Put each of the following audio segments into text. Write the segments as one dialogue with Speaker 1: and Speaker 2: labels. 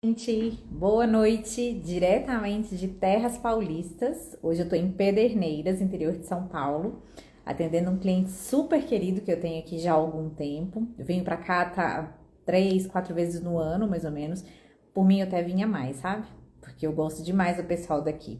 Speaker 1: Gente, boa noite, diretamente de Terras Paulistas. Hoje eu estou em Pederneiras, interior de São Paulo, atendendo um cliente super querido que eu tenho aqui já há algum tempo. Eu venho para cá três, quatro vezes no ano, mais ou menos. Por mim eu até vinha mais, sabe? Porque eu gosto demais do pessoal daqui.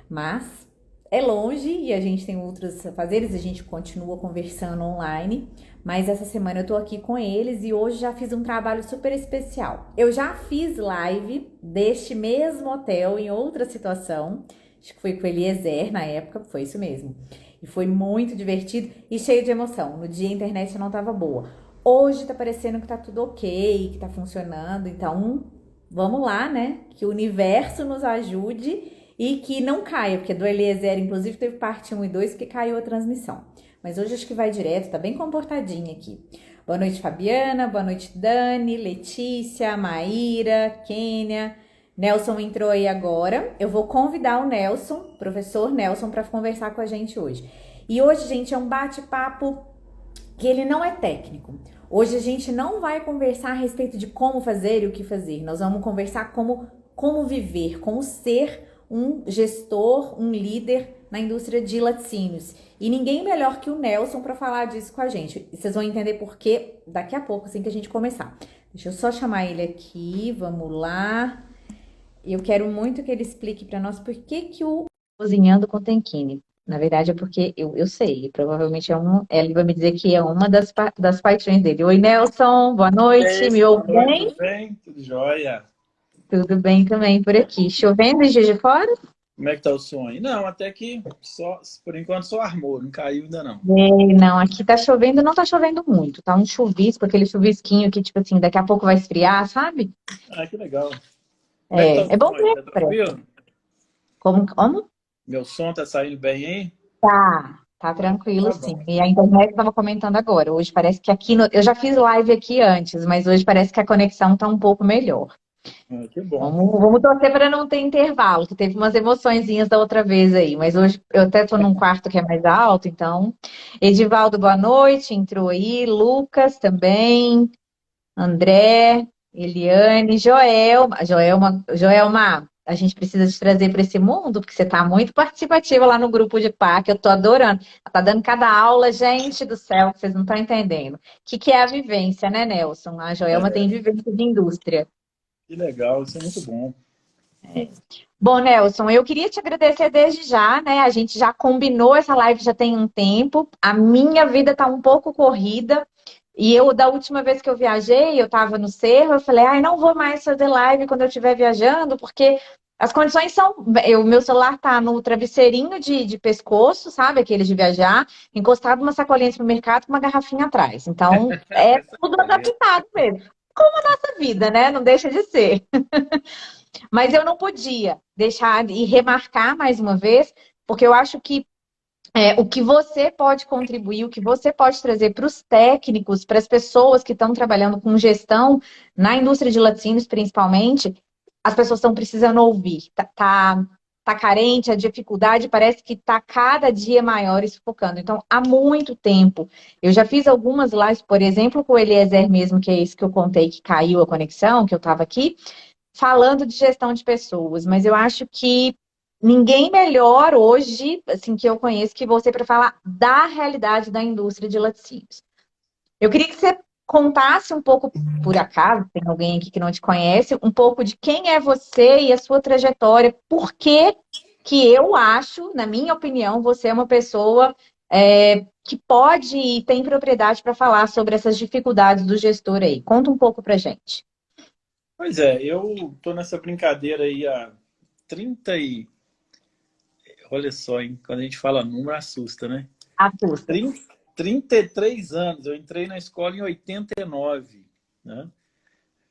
Speaker 1: Mas é longe e a gente tem outros afazeres, a gente continua conversando online. Mas essa semana eu tô aqui com eles e hoje já fiz um trabalho super especial. Eu já fiz live deste mesmo hotel em outra situação. Acho que foi com o Eliezer na época, foi isso mesmo. E foi muito divertido e cheio de emoção. No dia a internet não tava boa. Hoje tá parecendo que tá tudo ok, que tá funcionando. Então, vamos lá, né? Que o universo nos ajude e que não caia, porque do Eliezer, inclusive, teve parte um e 2 que caiu a transmissão. Mas hoje acho que vai direto, tá bem comportadinha aqui. Boa noite, Fabiana. Boa noite, Dani, Letícia, Maíra, Kênia. Nelson entrou aí agora. Eu vou convidar o Nelson, professor Nelson, para conversar com a gente hoje. E hoje, gente, é um bate-papo que ele não é técnico. Hoje a gente não vai conversar a respeito de como fazer e o que fazer. Nós vamos conversar como viver, como ser um gestor, um líder na indústria de laticínios. E ninguém melhor que o Nelson para falar disso com a gente. E vocês vão entender por quê daqui a pouco, assim que a gente começar. Deixa eu só chamar ele aqui, vamos lá. Eu quero muito que ele explique para nós por que o Cozinhando com Tenquine. Na verdade, é porque eu sei, provavelmente ele vai me dizer que é uma das paixões dele. Oi, Nelson, boa
Speaker 2: E
Speaker 1: noite,
Speaker 2: aí,
Speaker 1: me ouve
Speaker 2: boa noite,
Speaker 1: bem?
Speaker 2: tudo bem? Tudo jóia?
Speaker 1: Tudo bem também por aqui. Chovendo em Juiz de Fora?
Speaker 2: Como é que tá o som aí? Não, até que só, por enquanto só armou, não caiu ainda não.
Speaker 1: Não, aqui tá chovendo, não tá chovendo muito, tá um chuvisco, aquele chuvisquinho que, tipo assim, daqui a pouco vai esfriar, sabe?
Speaker 2: Ah, que legal. Como é que tá o
Speaker 1: É bom
Speaker 2: som aí?
Speaker 1: ter
Speaker 2: Tá
Speaker 1: pressa.
Speaker 2: tranquilo?
Speaker 1: Como?
Speaker 2: Meu som tá saindo bem aí?
Speaker 1: Tá
Speaker 2: Ah, então
Speaker 1: tranquilo,
Speaker 2: tá
Speaker 1: sim.
Speaker 2: bom.
Speaker 1: E a internet estava comentando agora. Hoje parece que aqui eu já fiz live aqui antes, mas hoje parece que a conexão tá um pouco melhor.
Speaker 2: Ah, que bom.
Speaker 1: Vamos torcer para não ter intervalo, que teve umas emoçõezinhas da outra vez aí, mas hoje eu até tô num quarto que é mais alto, então. Edivaldo, boa noite, entrou aí. Lucas também. André, Eliane, Joelma, a gente precisa te trazer para esse mundo, porque você está muito participativa lá no grupo de PAC, eu estou adorando. Ela tá dando cada aula, gente do céu, que vocês não estão entendendo. O que é a vivência, né, Nelson? A Joelma tem
Speaker 2: É,
Speaker 1: vivência de indústria.
Speaker 2: que legal, isso é muito bom.
Speaker 1: Bom, Nelson, eu queria te agradecer desde já, né? A gente já combinou essa live já tem um tempo. A minha vida está um pouco corrida. E eu, da última vez que eu viajei, eu estava no Cerro, eu falei, ai, não vou mais fazer live quando eu estiver viajando, porque as condições são. Meu celular tá no travesseirinho de pescoço, sabe? Aquele de viajar, encostado numa sacolinha de supermercado com uma garrafinha atrás. Então, é
Speaker 2: Essa
Speaker 1: tudo
Speaker 2: diferença.
Speaker 1: adaptado mesmo. Como a nossa vida, né? Não deixa de ser. Mas eu não podia deixar de remarcar mais uma vez, porque eu acho que o que você pode contribuir, o que você pode trazer para os técnicos, para as pessoas que estão trabalhando com gestão na indústria de laticínios, principalmente, as pessoas estão precisando ouvir. Tá carente, a dificuldade parece que está cada dia maior e sufocando. Então, há muito tempo. Eu já fiz algumas lives, por exemplo, com o Eliezer mesmo, que é esse que eu contei que caiu a conexão, que eu estava aqui falando de gestão de pessoas, mas eu acho que ninguém melhor hoje, assim, que eu conheço, que você para falar da realidade da indústria de laticínios. Eu queria que você contasse um pouco, por acaso, tem alguém aqui que não te conhece, um pouco de quem é você e a sua trajetória, por que eu acho, na minha opinião, você é uma pessoa que pode e tem propriedade para falar sobre essas dificuldades do gestor aí. Conta um pouco para gente.
Speaker 2: Pois é, eu tô nessa brincadeira aí há 30 e... Olha só, hein? Quando a gente fala número, assusta, né?
Speaker 1: Assusta.
Speaker 2: 33 anos. Eu entrei na escola em 89, né?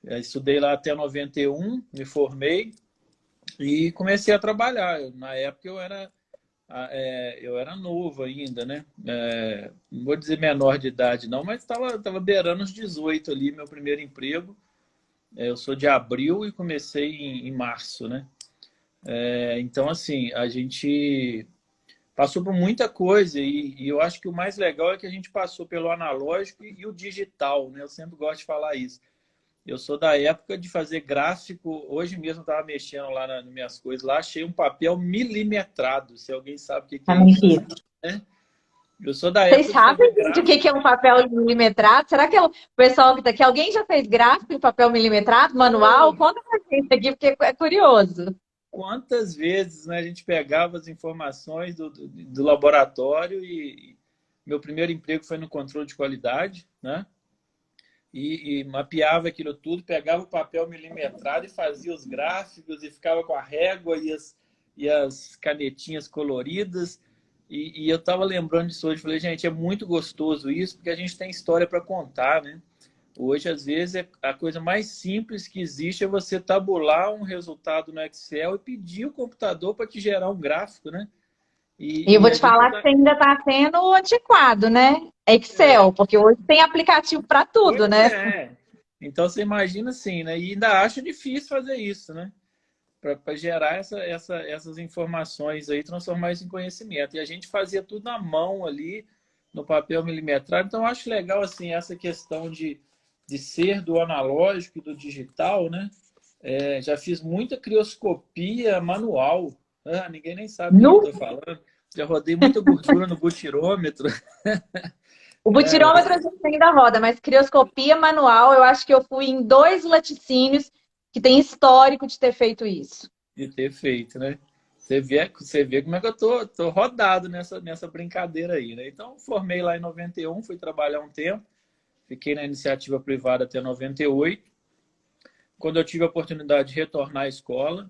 Speaker 2: Eu estudei lá até 91, me formei e comecei a trabalhar. Na época eu era novo ainda, né? Não vou dizer menor de idade, não, mas estava beirando os 18 ali, meu primeiro emprego. Eu sou de abril e comecei em março, né? Então, assim, a gente passou por muita coisa e eu acho que o mais legal é que a gente passou pelo analógico e o digital, né? Eu sempre gosto de falar isso. Eu sou da época de fazer gráfico. Hoje mesmo eu estava mexendo lá nas minhas coisas. Lá achei um papel milimetrado. Se alguém sabe o que que é
Speaker 1: Também
Speaker 2: isso,
Speaker 1: fiz.
Speaker 2: né? Eu sou da
Speaker 1: Vocês
Speaker 2: época de fazer
Speaker 1: sabem, gente, o que
Speaker 2: gráfico.
Speaker 1: que é um papel milimetrado? Será que é o pessoal que tá aqui, alguém já fez gráfico em papel milimetrado, manual? Conta pra gente aqui, porque é curioso.
Speaker 2: Quantas vezes, né, a gente pegava as informações do laboratório e meu primeiro emprego foi no controle de qualidade, né? E mapeava aquilo tudo, pegava o papel milimetrado e fazia os gráficos e ficava com a régua e as canetinhas coloridas. E eu estava lembrando disso hoje, falei, gente, é muito gostoso isso, porque a gente tem história para contar, né? Hoje, às vezes, a coisa mais simples que existe é você tabular um resultado no Excel e pedir o computador para te gerar um gráfico, né?
Speaker 1: E eu
Speaker 2: E
Speaker 1: vou
Speaker 2: a
Speaker 1: te
Speaker 2: gente
Speaker 1: falar que você ainda está sendo antiquado, né? Excel, porque hoje tem aplicativo para tudo,
Speaker 2: Pois
Speaker 1: né?
Speaker 2: é. Então você imagina assim, né? E ainda acho difícil fazer isso, né? Para gerar essas informações aí, transformar isso em conhecimento. E a gente fazia tudo na mão ali, no papel milimetrado. Então eu acho legal assim essa questão de ser do analógico e do digital, né? Já fiz muita crioscopia manual. Ah, ninguém nem sabe o que eu
Speaker 1: No,
Speaker 2: estou falando. Já rodei muita gordura no butirômetro.
Speaker 1: o
Speaker 2: É,
Speaker 1: butirômetro a gente ainda roda, mas crioscopia manual, eu acho que eu fui em 2 laticínios que tem histórico de ter feito isso.
Speaker 2: de ter feito, né? Você vê como é que eu tô rodado nessa brincadeira aí, né? Então, formei lá em 91, fui trabalhar um tempo, fiquei na iniciativa privada até 98. Quando eu tive a oportunidade de retornar à escola,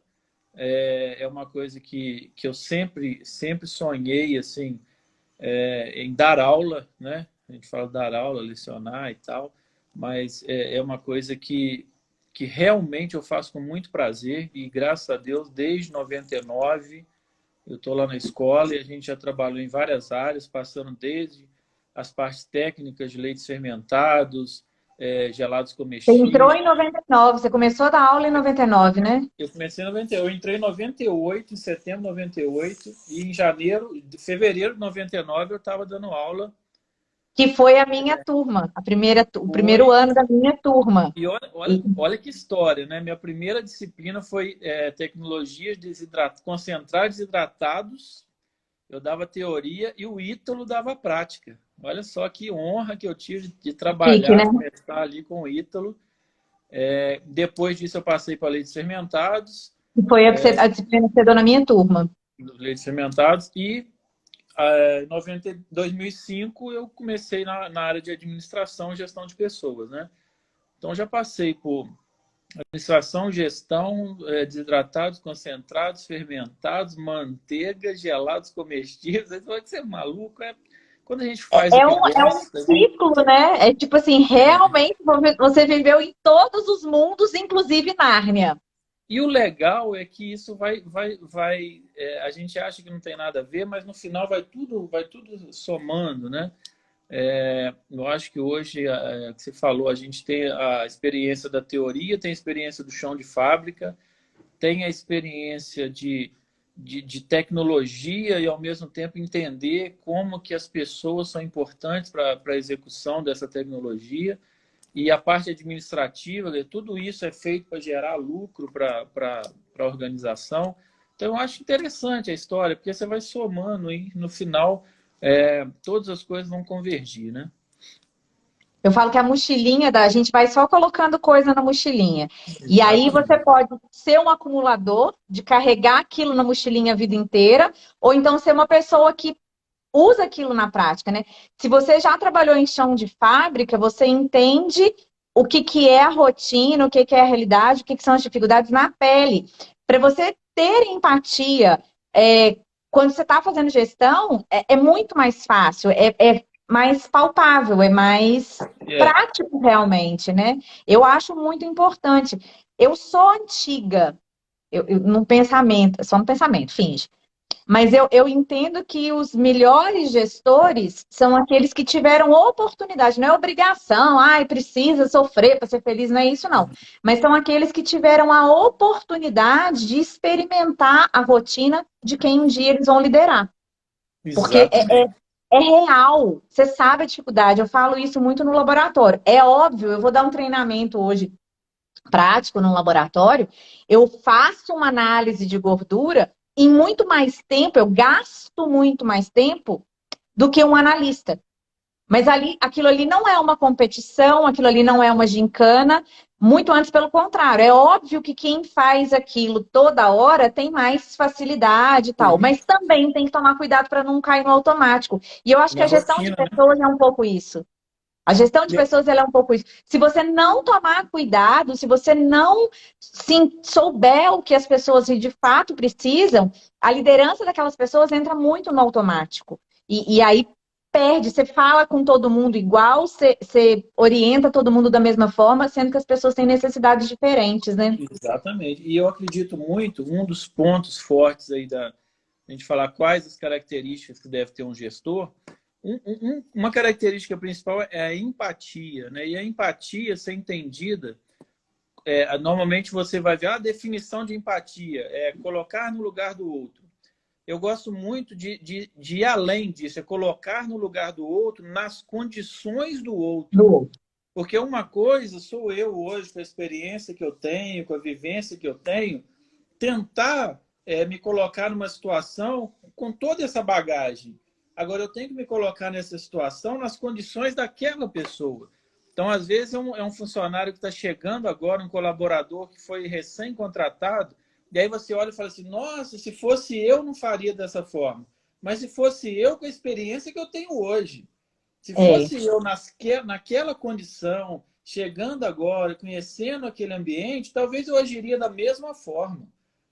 Speaker 2: é uma coisa que eu sempre sonhei, assim, em dar aula, né? A gente fala dar aula, lecionar e tal, mas é uma coisa que realmente eu faço com muito prazer e, graças a Deus, desde 99 eu estou lá na escola e a gente já trabalhou em várias áreas, passando desde as partes técnicas de leites fermentados, gelados
Speaker 1: Você entrou
Speaker 2: comestíveis.
Speaker 1: em 99, você começou a dar aula em 99, né?
Speaker 2: Eu comecei em 98, eu entrei em 98, em setembro de 98, e em janeiro, de fevereiro de 99 eu estava dando aula.
Speaker 1: Que foi a minha turma, o primeiro
Speaker 2: Foi.
Speaker 1: ano da minha turma.
Speaker 2: E olha que história, né? Minha primeira disciplina foi tecnologias concentrados desidratados. Eu dava teoria e o Ítalo dava prática. Olha só que honra que eu tive de
Speaker 1: Chique, né?
Speaker 2: trabalhar, começar ali com o Ítalo. Depois disso, eu passei para leites fermentados,
Speaker 1: Que foi a disciplina que você deu na minha turma.
Speaker 2: leites fermentados e em 2005 eu comecei na área de administração e gestão de pessoas, né? Então já passei por administração, gestão, desidratados, concentrados, fermentados, manteiga, gelados comestíveis. Você fala que você é maluco, quando a gente faz o
Speaker 1: É
Speaker 2: que
Speaker 1: um
Speaker 2: gosta, né?
Speaker 1: ciclo, né? É tipo assim, realmente você viveu em todos os mundos, inclusive Nárnia.
Speaker 2: E o legal é que isso vai a gente acha que não tem nada a ver, mas no final vai tudo somando, né? Eu acho que hoje, que você falou, a gente tem a experiência da teoria, tem a experiência do chão de fábrica, tem a experiência de tecnologia e, ao mesmo tempo, entender como que as pessoas são importantes para a execução dessa tecnologia. E a parte administrativa, tudo isso é feito para gerar lucro para a organização. Então, eu acho interessante a história, porque você vai somando e, no final, todas as coisas vão convergir, né?
Speaker 1: Eu falo que a mochilinha a gente vai só colocando coisa na mochilinha. E aí você
Speaker 2: Exatamente.
Speaker 1: pode ser um acumulador de carregar aquilo na mochilinha a vida inteira, ou então ser uma pessoa que usa aquilo na prática, né? Se você já trabalhou em chão de fábrica, você entende o que que é a rotina, o que que é a realidade, o que que são as dificuldades na pele. Para você ter empatia, quando você está fazendo gestão, é muito mais fácil, é mais palpável, é mais
Speaker 2: É,
Speaker 1: prático realmente, né? Eu acho muito importante. Eu sou antiga, no pensamento, só no pensamento, finge. Mas eu entendo que os melhores gestores são aqueles que tiveram oportunidade, não é obrigação, ai, precisa sofrer para ser feliz, não é isso, não. Mas são aqueles que tiveram a oportunidade de experimentar a rotina de quem um dia eles vão liderar. Porque
Speaker 2: exatamente.
Speaker 1: é real, você sabe a dificuldade. Eu falo isso muito no laboratório. É óbvio, eu vou dar um treinamento hoje prático num laboratório, eu faço uma análise de gordura em muito mais tempo, eu gasto muito mais tempo do que um analista. Mas ali, aquilo ali não é uma competição, aquilo ali não é uma gincana, muito antes pelo contrário. É óbvio que quem faz aquilo toda hora tem mais facilidade e tal,
Speaker 2: Sim.
Speaker 1: mas também tem que tomar cuidado para não cair no automático. E eu acho que
Speaker 2: Na
Speaker 1: a gestão de
Speaker 2: rotina, né?
Speaker 1: pessoas é um pouco isso. A gestão de pessoas ela é um pouco isso. Se você não tomar cuidado, se você não souber o que as pessoas de fato precisam, a liderança daquelas pessoas entra muito no automático. E aí perde, você fala com todo mundo igual, você orienta todo mundo da mesma forma, sendo que as pessoas têm necessidades diferentes, né?
Speaker 2: Exatamente. E eu acredito muito, um dos pontos fortes aí da a gente falar quais as características que deve ter um gestor, uma característica principal é a empatia, né? E a empatia ser entendida, normalmente você vai ver a definição de empatia, é colocar no lugar do outro. Eu gosto muito de ir além disso, é colocar no lugar do outro, nas condições do outro.
Speaker 1: Do
Speaker 2: Porque uma coisa sou eu hoje, com a experiência que eu tenho, com a vivência que eu tenho, tentar me colocar numa situação com toda essa bagagem. Agora, eu tenho que me colocar nessa situação nas condições daquela pessoa. Então, às vezes, é um funcionário que está chegando agora, um colaborador que foi recém-contratado, e aí você olha e fala assim, nossa, se fosse eu, não faria dessa forma. Mas se fosse eu com a experiência que eu tenho hoje, se
Speaker 1: É.
Speaker 2: fosse eu naquela condição, chegando agora, conhecendo aquele ambiente, talvez eu agiria da mesma forma.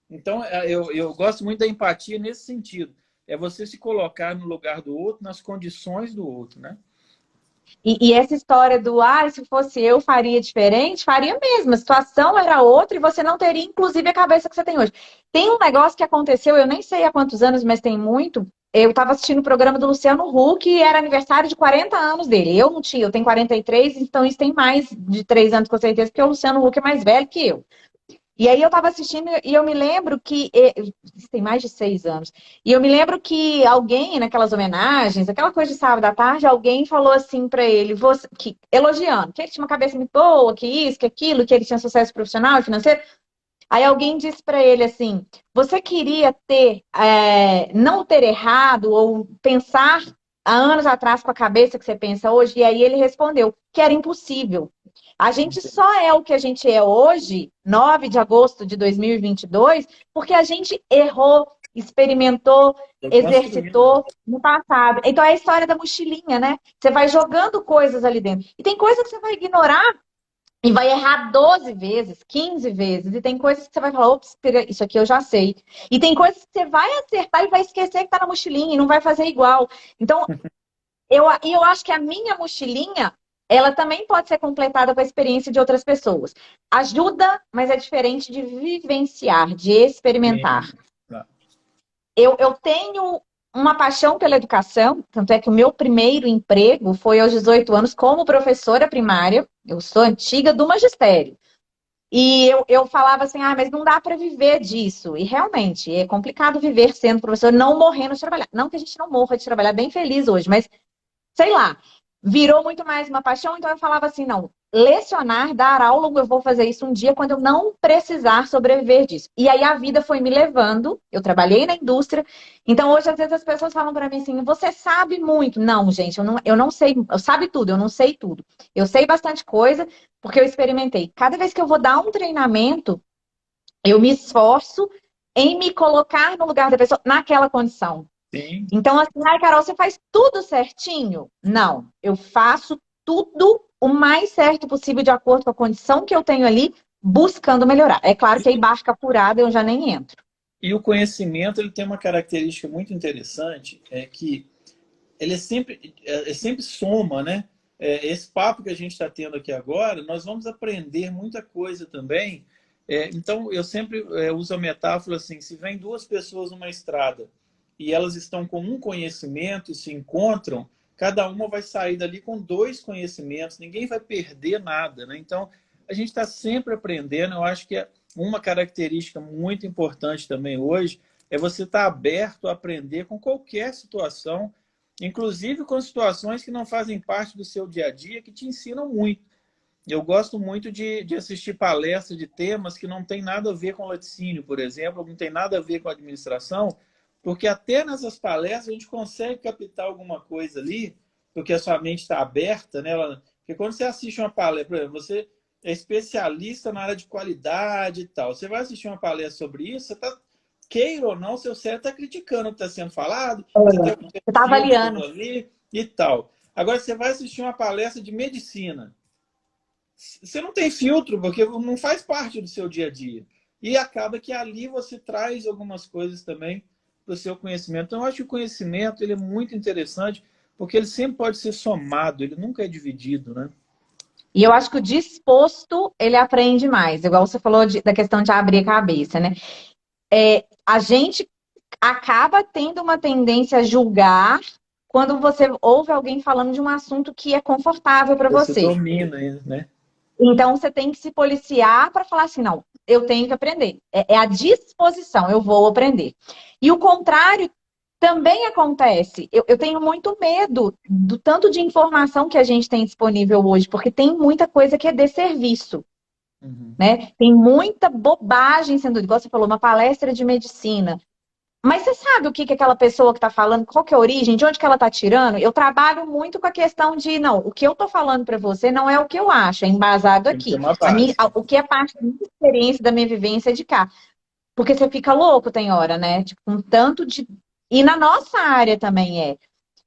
Speaker 2: Então, eu gosto muito da empatia nesse sentido. É você se colocar no lugar do outro, nas condições do outro, né?
Speaker 1: E essa história do, se fosse eu, faria diferente, faria mesmo. A situação era outra e você não teria, inclusive, a cabeça que você tem hoje. Tem um negócio que aconteceu, eu nem sei há quantos anos, mas tem muito. Eu estava assistindo o programa do Luciano Huck e era aniversário de 40 anos dele. Eu não tinha, eu tenho 43, então isso tem mais de 3 anos com certeza, porque o Luciano Huck é mais velho que eu. E aí eu estava assistindo e eu me lembro que. Isso tem mais de 6 anos. E eu me lembro que alguém, naquelas homenagens, aquela coisa de sábado à tarde, alguém falou assim para ele, elogiando, que ele tinha uma cabeça muito boa, que isso, que aquilo, que ele tinha sucesso profissional e financeiro. Aí alguém disse para ele assim: você queria não ter errado ou pensar há anos atrás com a cabeça que você pensa hoje? E aí ele respondeu que era impossível. A gente só é o que a gente é hoje, 9 de agosto de 2022, porque a gente errou, experimentou,
Speaker 2: Foi construindo.
Speaker 1: exercitou no passado. Então é a história da mochilinha, né? Você vai jogando coisas ali dentro. E tem coisas que você vai ignorar e vai errar 12 vezes, 15 vezes. E tem coisas que você vai falar, ops, isso aqui eu já sei. E tem coisas que você vai acertar e vai esquecer que tá na mochilinha e não vai fazer igual. Então, eu acho que a minha mochilinha, ela também pode ser completada com a experiência de outras pessoas. Ajuda, mas é diferente de vivenciar, de experimentar.
Speaker 2: Sim. Tá.
Speaker 1: Eu tenho uma paixão pela educação, tanto é que o meu primeiro emprego foi aos 18 anos como professora primária. Eu sou antiga do magistério. E eu falava assim, mas não dá para viver disso. E realmente, é complicado viver sendo professor, não morrendo de trabalhar. Não que a gente não morra de trabalhar, bem feliz hoje, mas sei lá, virou muito mais uma paixão, então eu falava assim, não, lecionar, dar aula, eu vou fazer isso um dia quando eu não precisar sobreviver disso. E aí a vida foi me levando, eu trabalhei na indústria, então hoje às vezes as pessoas falam para mim assim, você sabe muito. Não, gente, eu não sei, eu sabe tudo, eu não sei tudo. Eu sei bastante coisa porque eu experimentei. Cada vez que eu vou dar um treinamento, eu me esforço em me colocar no lugar da pessoa naquela condição.
Speaker 2: Sim.
Speaker 1: Então, assim, Carol, você faz tudo certinho? Não, eu faço tudo o mais certo possível de acordo com a condição que eu tenho ali, buscando melhorar. É claro que aí barca furada eu já nem entro.
Speaker 2: E o conhecimento ele tem uma característica muito interessante, é que ele é sempre soma, né? Esse papo que a gente está tendo aqui agora, nós vamos aprender muita coisa também. Então, eu sempre uso a metáfora assim, se vem duas pessoas numa estrada e elas estão com um conhecimento e se encontram, cada uma vai sair dali com dois conhecimentos, ninguém vai perder nada, né? Então, a gente está sempre aprendendo. Eu acho que uma característica muito importante também hoje é você estar aberto a aprender com qualquer situação, inclusive com situações que não fazem parte do seu dia a dia, que te ensinam muito. eu gosto muito de assistir palestras de temas que não tem nada a ver com laticínio, por exemplo, não tem nada a ver com administração, porque até nessas palestras a gente consegue captar alguma coisa ali, porque a sua mente está aberta, né? Porque quando você assiste uma palestra, por exemplo, você é especialista na área de qualidade e tal, você vai assistir uma palestra sobre isso, você está, queira ou não, seu cérebro está criticando o que está sendo falado, você está
Speaker 1: Você está avaliando.
Speaker 2: ali e tal. Agora, você vai assistir uma palestra de medicina, você não tem filtro, porque não faz parte do seu dia a dia. E acaba que ali você traz algumas coisas também para o seu conhecimento. Então, eu acho que o conhecimento ele é muito interessante, porque ele sempre pode ser somado, ele nunca é dividido, né?
Speaker 1: E eu acho que o disposto, ele aprende mais. Igual você falou da questão de abrir a cabeça, né? A gente acaba tendo uma tendência a julgar quando você ouve alguém falando de um assunto que é confortável para
Speaker 2: Você
Speaker 1: você.
Speaker 2: domina, né?
Speaker 1: Então, você tem que se policiar para falar assim, não, eu tenho que aprender. É a disposição, eu vou aprender. E o contrário também acontece. Eu tenho muito medo do tanto de informação que a gente tem disponível hoje, porque tem muita coisa que é desserviço,
Speaker 2: Uhum.
Speaker 1: né? Tem muita bobagem sendo, igual você falou, uma palestra de medicina. Mas você sabe o que que aquela pessoa que está falando, qual que é a origem, de onde que ela está tirando? Eu trabalho muito com a questão de, não, o que eu estou falando para você não é o que eu acho, é embasado
Speaker 2: Tem que ter
Speaker 1: aqui.
Speaker 2: uma base.
Speaker 1: O que é parte da minha experiência, da minha vivência é de cá. Porque você fica louco, tem hora, né? Tipo, um tanto de. E na nossa área também é.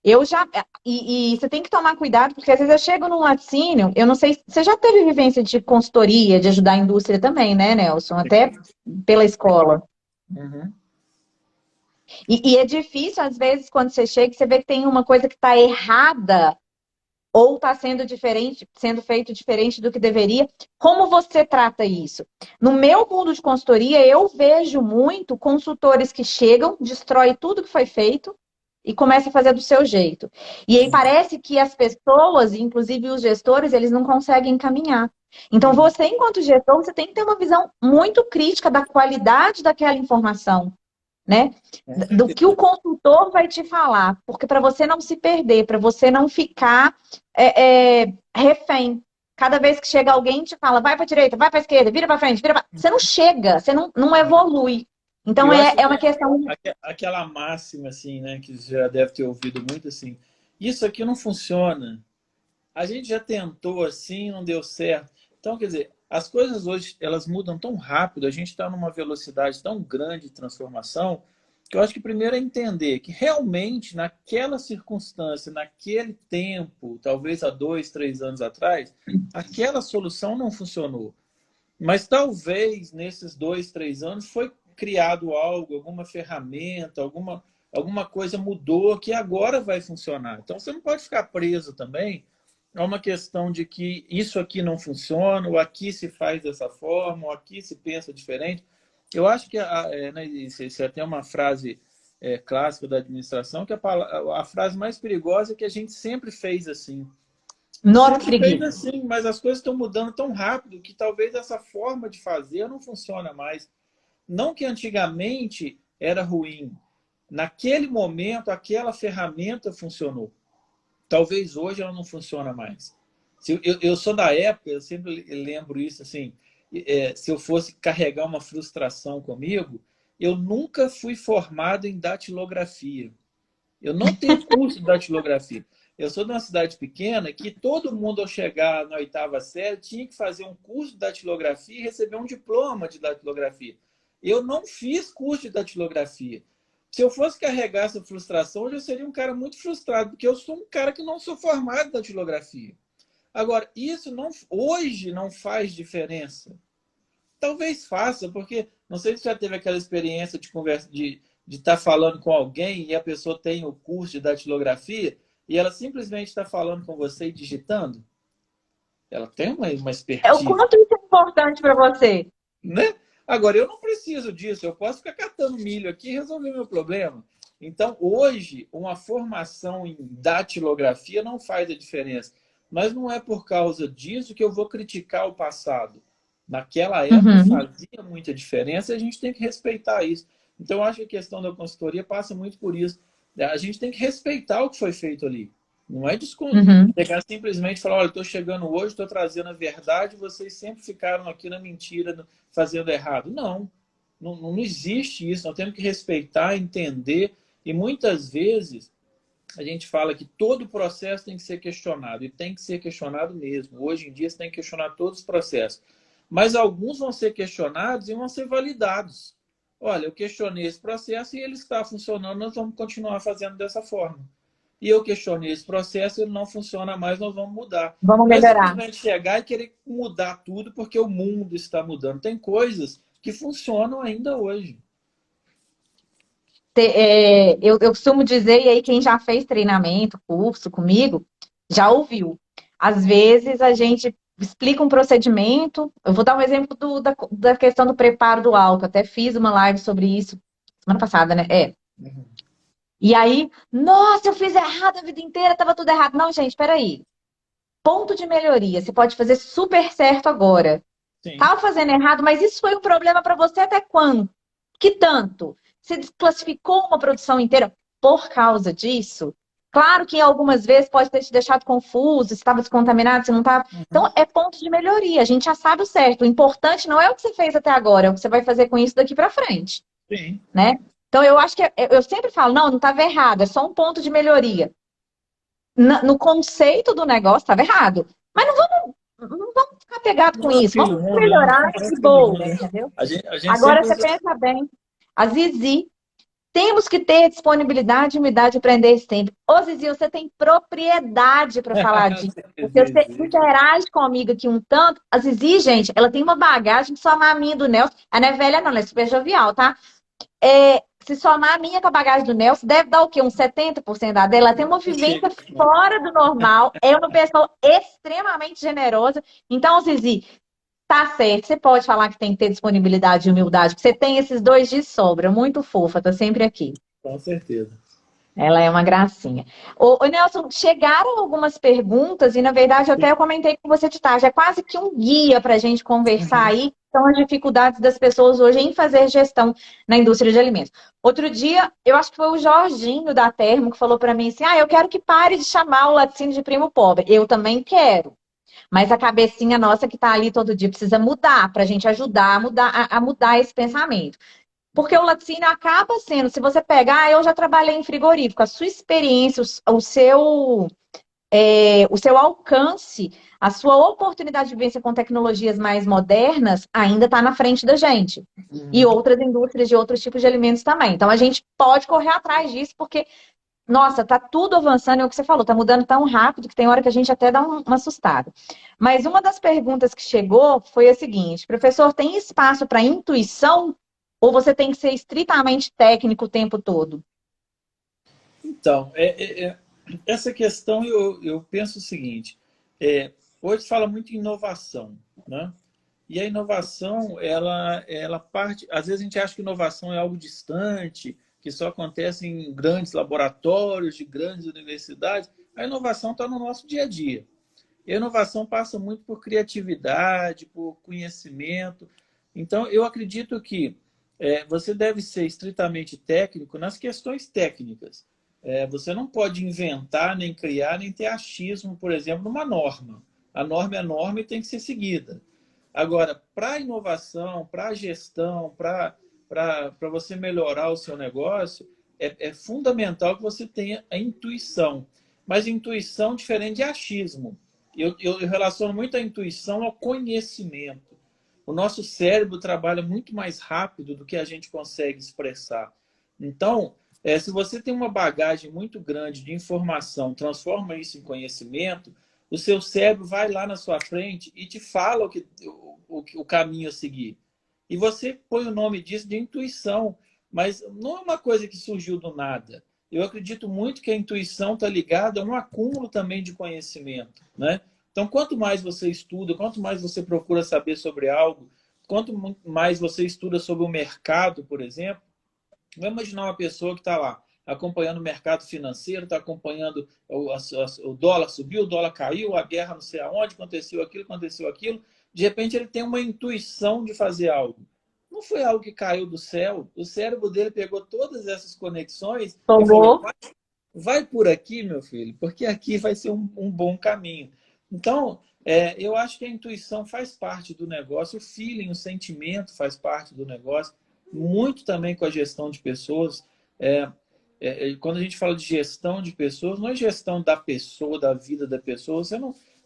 Speaker 1: Eu já. E você tem que tomar cuidado, porque às vezes eu chego num laticínio, eu não sei. Você já teve vivência de consultoria, de ajudar a indústria também, né, Nelson? Até pela escola.
Speaker 2: Uhum.
Speaker 1: E é difícil, às vezes, quando você chega, você vê que tem uma coisa que está errada ou está sendo diferente, sendo feito diferente do que deveria. Como você trata isso? No meu mundo de consultoria, eu vejo muito consultores que chegam, destrói tudo que foi feito e começa a fazer do seu jeito. E aí parece que as pessoas, inclusive os gestores, eles não conseguem caminhar. Então,
Speaker 2: Uhum.
Speaker 1: você, enquanto gestor, você tem que ter uma visão muito crítica da qualidade daquela informação, né?
Speaker 2: Com
Speaker 1: Do que o
Speaker 2: certeza.
Speaker 1: consultor vai te falar, porque para você não se perder, para você não ficar refém. Cada vez que chega alguém te fala, vai para direita, vai para esquerda, vira para frente, vira pra... Você não chega, você não evolui. Então
Speaker 2: Eu acho que
Speaker 1: é
Speaker 2: tem
Speaker 1: uma questão.
Speaker 2: aquela máxima, assim, né, que você já deve ter ouvido muito, assim, isso aqui não funciona. A gente já tentou assim, não deu certo. Então, quer dizer, as coisas hoje, elas mudam tão rápido, a gente está numa velocidade tão grande de transformação, que eu acho que primeiro é entender que realmente, naquela circunstância, naquele tempo, talvez há 2, 3 anos atrás, aquela solução não funcionou. Mas talvez nesses 2, 3 anos foi criado algo, alguma ferramenta, alguma coisa mudou que agora vai funcionar. Então você não pode ficar preso também a uma questão de que isso aqui não funciona, ou aqui se faz dessa forma, ou aqui se pensa diferente. Eu acho que né, isso é até uma frase clássica da administração, que a frase mais perigosa é que a gente sempre fez assim.
Speaker 1: Nossa, que
Speaker 2: Sempre fez
Speaker 1: preguiça.
Speaker 2: assim, mas as coisas estão mudando tão rápido que talvez essa forma de fazer não funciona mais. Não que antigamente era ruim. Naquele momento, aquela ferramenta funcionou. Talvez hoje ela não funciona mais. Eu sou da época, eu sempre lembro isso assim, se eu fosse carregar uma frustração comigo, eu nunca fui formado em datilografia. Eu não tenho curso de datilografia. Eu sou de uma cidade pequena que todo mundo, ao chegar na oitava série, tinha que fazer um curso de datilografia e receber um diploma de datilografia. Eu não fiz curso de datilografia. Se eu fosse carregar essa frustração, hoje eu seria um cara muito frustrado, porque eu sou um cara que não sou formado em datilografia. Agora, isso não, hoje não faz diferença. Talvez faça, porque não sei se você já teve aquela experiência de conversa de estar falando com alguém e a pessoa tem o curso de datilografia e ela simplesmente está falando com você e digitando. Ela tem uma
Speaker 1: É o
Speaker 2: expertise,
Speaker 1: quanto isso é importante para você.
Speaker 2: né? Agora, eu não preciso disso. Eu posso ficar catando milho aqui e resolver meu problema. Então, hoje, uma formação em datilografia não faz a diferença. Mas não é por causa disso que eu vou criticar o passado. Naquela época
Speaker 1: Uhum.
Speaker 2: fazia muita diferença e a gente tem que respeitar isso. Então, eu acho que a questão da consultoria passa muito por isso. A gente tem que respeitar o que foi feito ali. Não é desconto.
Speaker 1: Uhum.
Speaker 2: Chegar simplesmente e falar, olha, estou chegando hoje, estou trazendo a verdade, vocês sempre ficaram aqui na mentira, fazendo errado. Não, não existe isso. Nós temos que respeitar, entender. E muitas vezes a gente fala que todo o processo tem que ser questionado. E tem que ser questionado mesmo. Hoje em dia você tem que questionar todos os processos. Mas alguns vão ser questionados e vão ser validados. Olha, eu questionei esse processo e ele está funcionando, nós vamos continuar fazendo dessa forma. E eu questionei esse processo, ele não funciona mais, nós vamos mudar.
Speaker 1: Vamos
Speaker 2: Não é
Speaker 1: melhorar.
Speaker 2: simplesmente chegar e querer mudar tudo porque o mundo está mudando. Tem coisas que funcionam ainda hoje.
Speaker 1: Eu costumo dizer, e aí quem já fez treinamento, curso comigo, já ouviu. Às vezes a gente explica um procedimento. Eu vou dar um exemplo da questão do preparo do álcool. Até fiz uma live sobre isso semana passada, né?
Speaker 2: Uhum.
Speaker 1: E aí, nossa, eu fiz errado a vida inteira, estava tudo errado. Não, gente, peraí. Ponto de melhoria. Você pode fazer super certo agora.
Speaker 2: Sim.
Speaker 1: Estava fazendo errado, mas isso foi um problema para você até quando? Que tanto? Você desclassificou uma produção inteira por causa disso? Claro que algumas vezes pode ter te deixado confuso, se estava descontaminado, se não estava.
Speaker 2: Uhum.
Speaker 1: Então, é ponto de melhoria. A gente já sabe o certo. O importante não é o que você fez até agora, é o que você vai fazer com isso daqui para frente,
Speaker 2: Sim.
Speaker 1: né? Então, eu acho que eu sempre falo, não estava errado, é só um ponto de melhoria. No conceito do negócio estava errado. Mas não vamos ficar pegados com
Speaker 2: Não é o
Speaker 1: isso.
Speaker 2: fim do
Speaker 1: Vamos
Speaker 2: mundo, né? Não
Speaker 1: melhorar
Speaker 2: é o
Speaker 1: de
Speaker 2: fim do
Speaker 1: boa,
Speaker 2: mundo.
Speaker 1: entendeu?
Speaker 2: A gente
Speaker 1: Agora
Speaker 2: sempre
Speaker 1: você
Speaker 2: usa.
Speaker 1: pensa bem. A Zizi, temos que ter disponibilidade e umidade para aprender sempre. Ô, Zizi, você tem propriedade para falar disso. Porque você interage comigo aqui um tanto. A Zizi, gente, ela tem uma bagagem que só a maminha do Nelson. Ela não é velha, não, ela é super jovial, tá? Se somar a minha com a bagagem do Nelson, deve dar o quê? Uns 70% da dela. Ela tem uma vivência
Speaker 2: Chega.
Speaker 1: fora do normal. É uma pessoa extremamente generosa. Então, Zizi, tá certo. Você pode falar que tem que ter disponibilidade e humildade, porque você tem esses dois de sobra. Muito fofa, tá sempre aqui.
Speaker 2: Com certeza.
Speaker 1: Ela é uma gracinha. Ô, Nelson, chegaram algumas perguntas e, na verdade, até eu comentei com você de tarde. É quase que um guia para a gente conversar
Speaker 2: Uhum.
Speaker 1: aí. São as dificuldades das pessoas hoje em fazer gestão na indústria de alimentos. Outro dia, eu acho que foi o Jorginho da Termo que falou para mim assim: eu quero que pare de chamar o laticínio de primo pobre. Eu também quero. Mas a cabecinha nossa que está ali todo dia precisa mudar para a gente ajudar a mudar esse pensamento. Porque o laticínio acaba sendo, se você pegar, eu já trabalhei em frigorífico, a sua experiência, o seu alcance, a sua oportunidade de vivência com tecnologias mais modernas ainda está na frente da gente. E
Speaker 2: Uhum.
Speaker 1: outras indústrias de outros tipos de alimentos também. Então a gente pode correr atrás disso, porque, nossa, tá tudo avançando, é o que você falou, tá mudando tão rápido que tem hora que a gente até dá uma assustada. Mas uma das perguntas que chegou foi a seguinte: professor, tem espaço para intuição? Ou você tem que ser estritamente técnico o tempo todo?
Speaker 2: Então, essa questão eu penso o seguinte: hoje se fala muito em inovação, né? E a inovação, ela parte. Às vezes a gente acha que inovação é algo distante, que só acontece em grandes laboratórios, de grandes universidades. A inovação está no nosso dia a dia. E a inovação passa muito por criatividade, por conhecimento. Então, eu acredito que você deve ser estritamente técnico nas questões técnicas. Você não pode inventar, nem criar, nem ter achismo, por exemplo, numa norma. A norma é norma e tem que ser seguida. Agora, para a inovação, para a gestão, para você melhorar o seu negócio, é fundamental que você tenha a intuição. Mas intuição diferente de achismo. Eu relaciono muito a intuição ao conhecimento. O nosso cérebro trabalha muito mais rápido do que a gente consegue expressar. Então, se você tem uma bagagem muito grande de informação, transforma isso em conhecimento, o seu cérebro vai lá na sua frente e te fala o caminho a seguir. E você põe o nome disso de intuição, mas não é uma coisa que surgiu do nada. Eu acredito muito que a intuição está ligada a um acúmulo também de conhecimento, né? Então, quanto mais você estuda, quanto mais você procura saber sobre algo, quanto mais você estuda sobre o mercado, por exemplo, vamos imaginar uma pessoa que está lá acompanhando o mercado financeiro, está acompanhando o dólar subiu, o dólar caiu, a guerra não sei aonde, aconteceu aquilo. De repente ele tem uma intuição de fazer algo. Não foi algo que caiu do céu. O cérebro dele pegou todas essas conexões e falou,
Speaker 1: Tomou.
Speaker 2: vai por aqui, meu filho, porque aqui vai ser um bom caminho. Então, eu acho que a intuição faz parte do negócio, o feeling, o sentimento faz parte do negócio, muito também com a gestão de pessoas. É, quando a gente fala de gestão de pessoas, não é gestão da pessoa, da vida da pessoa,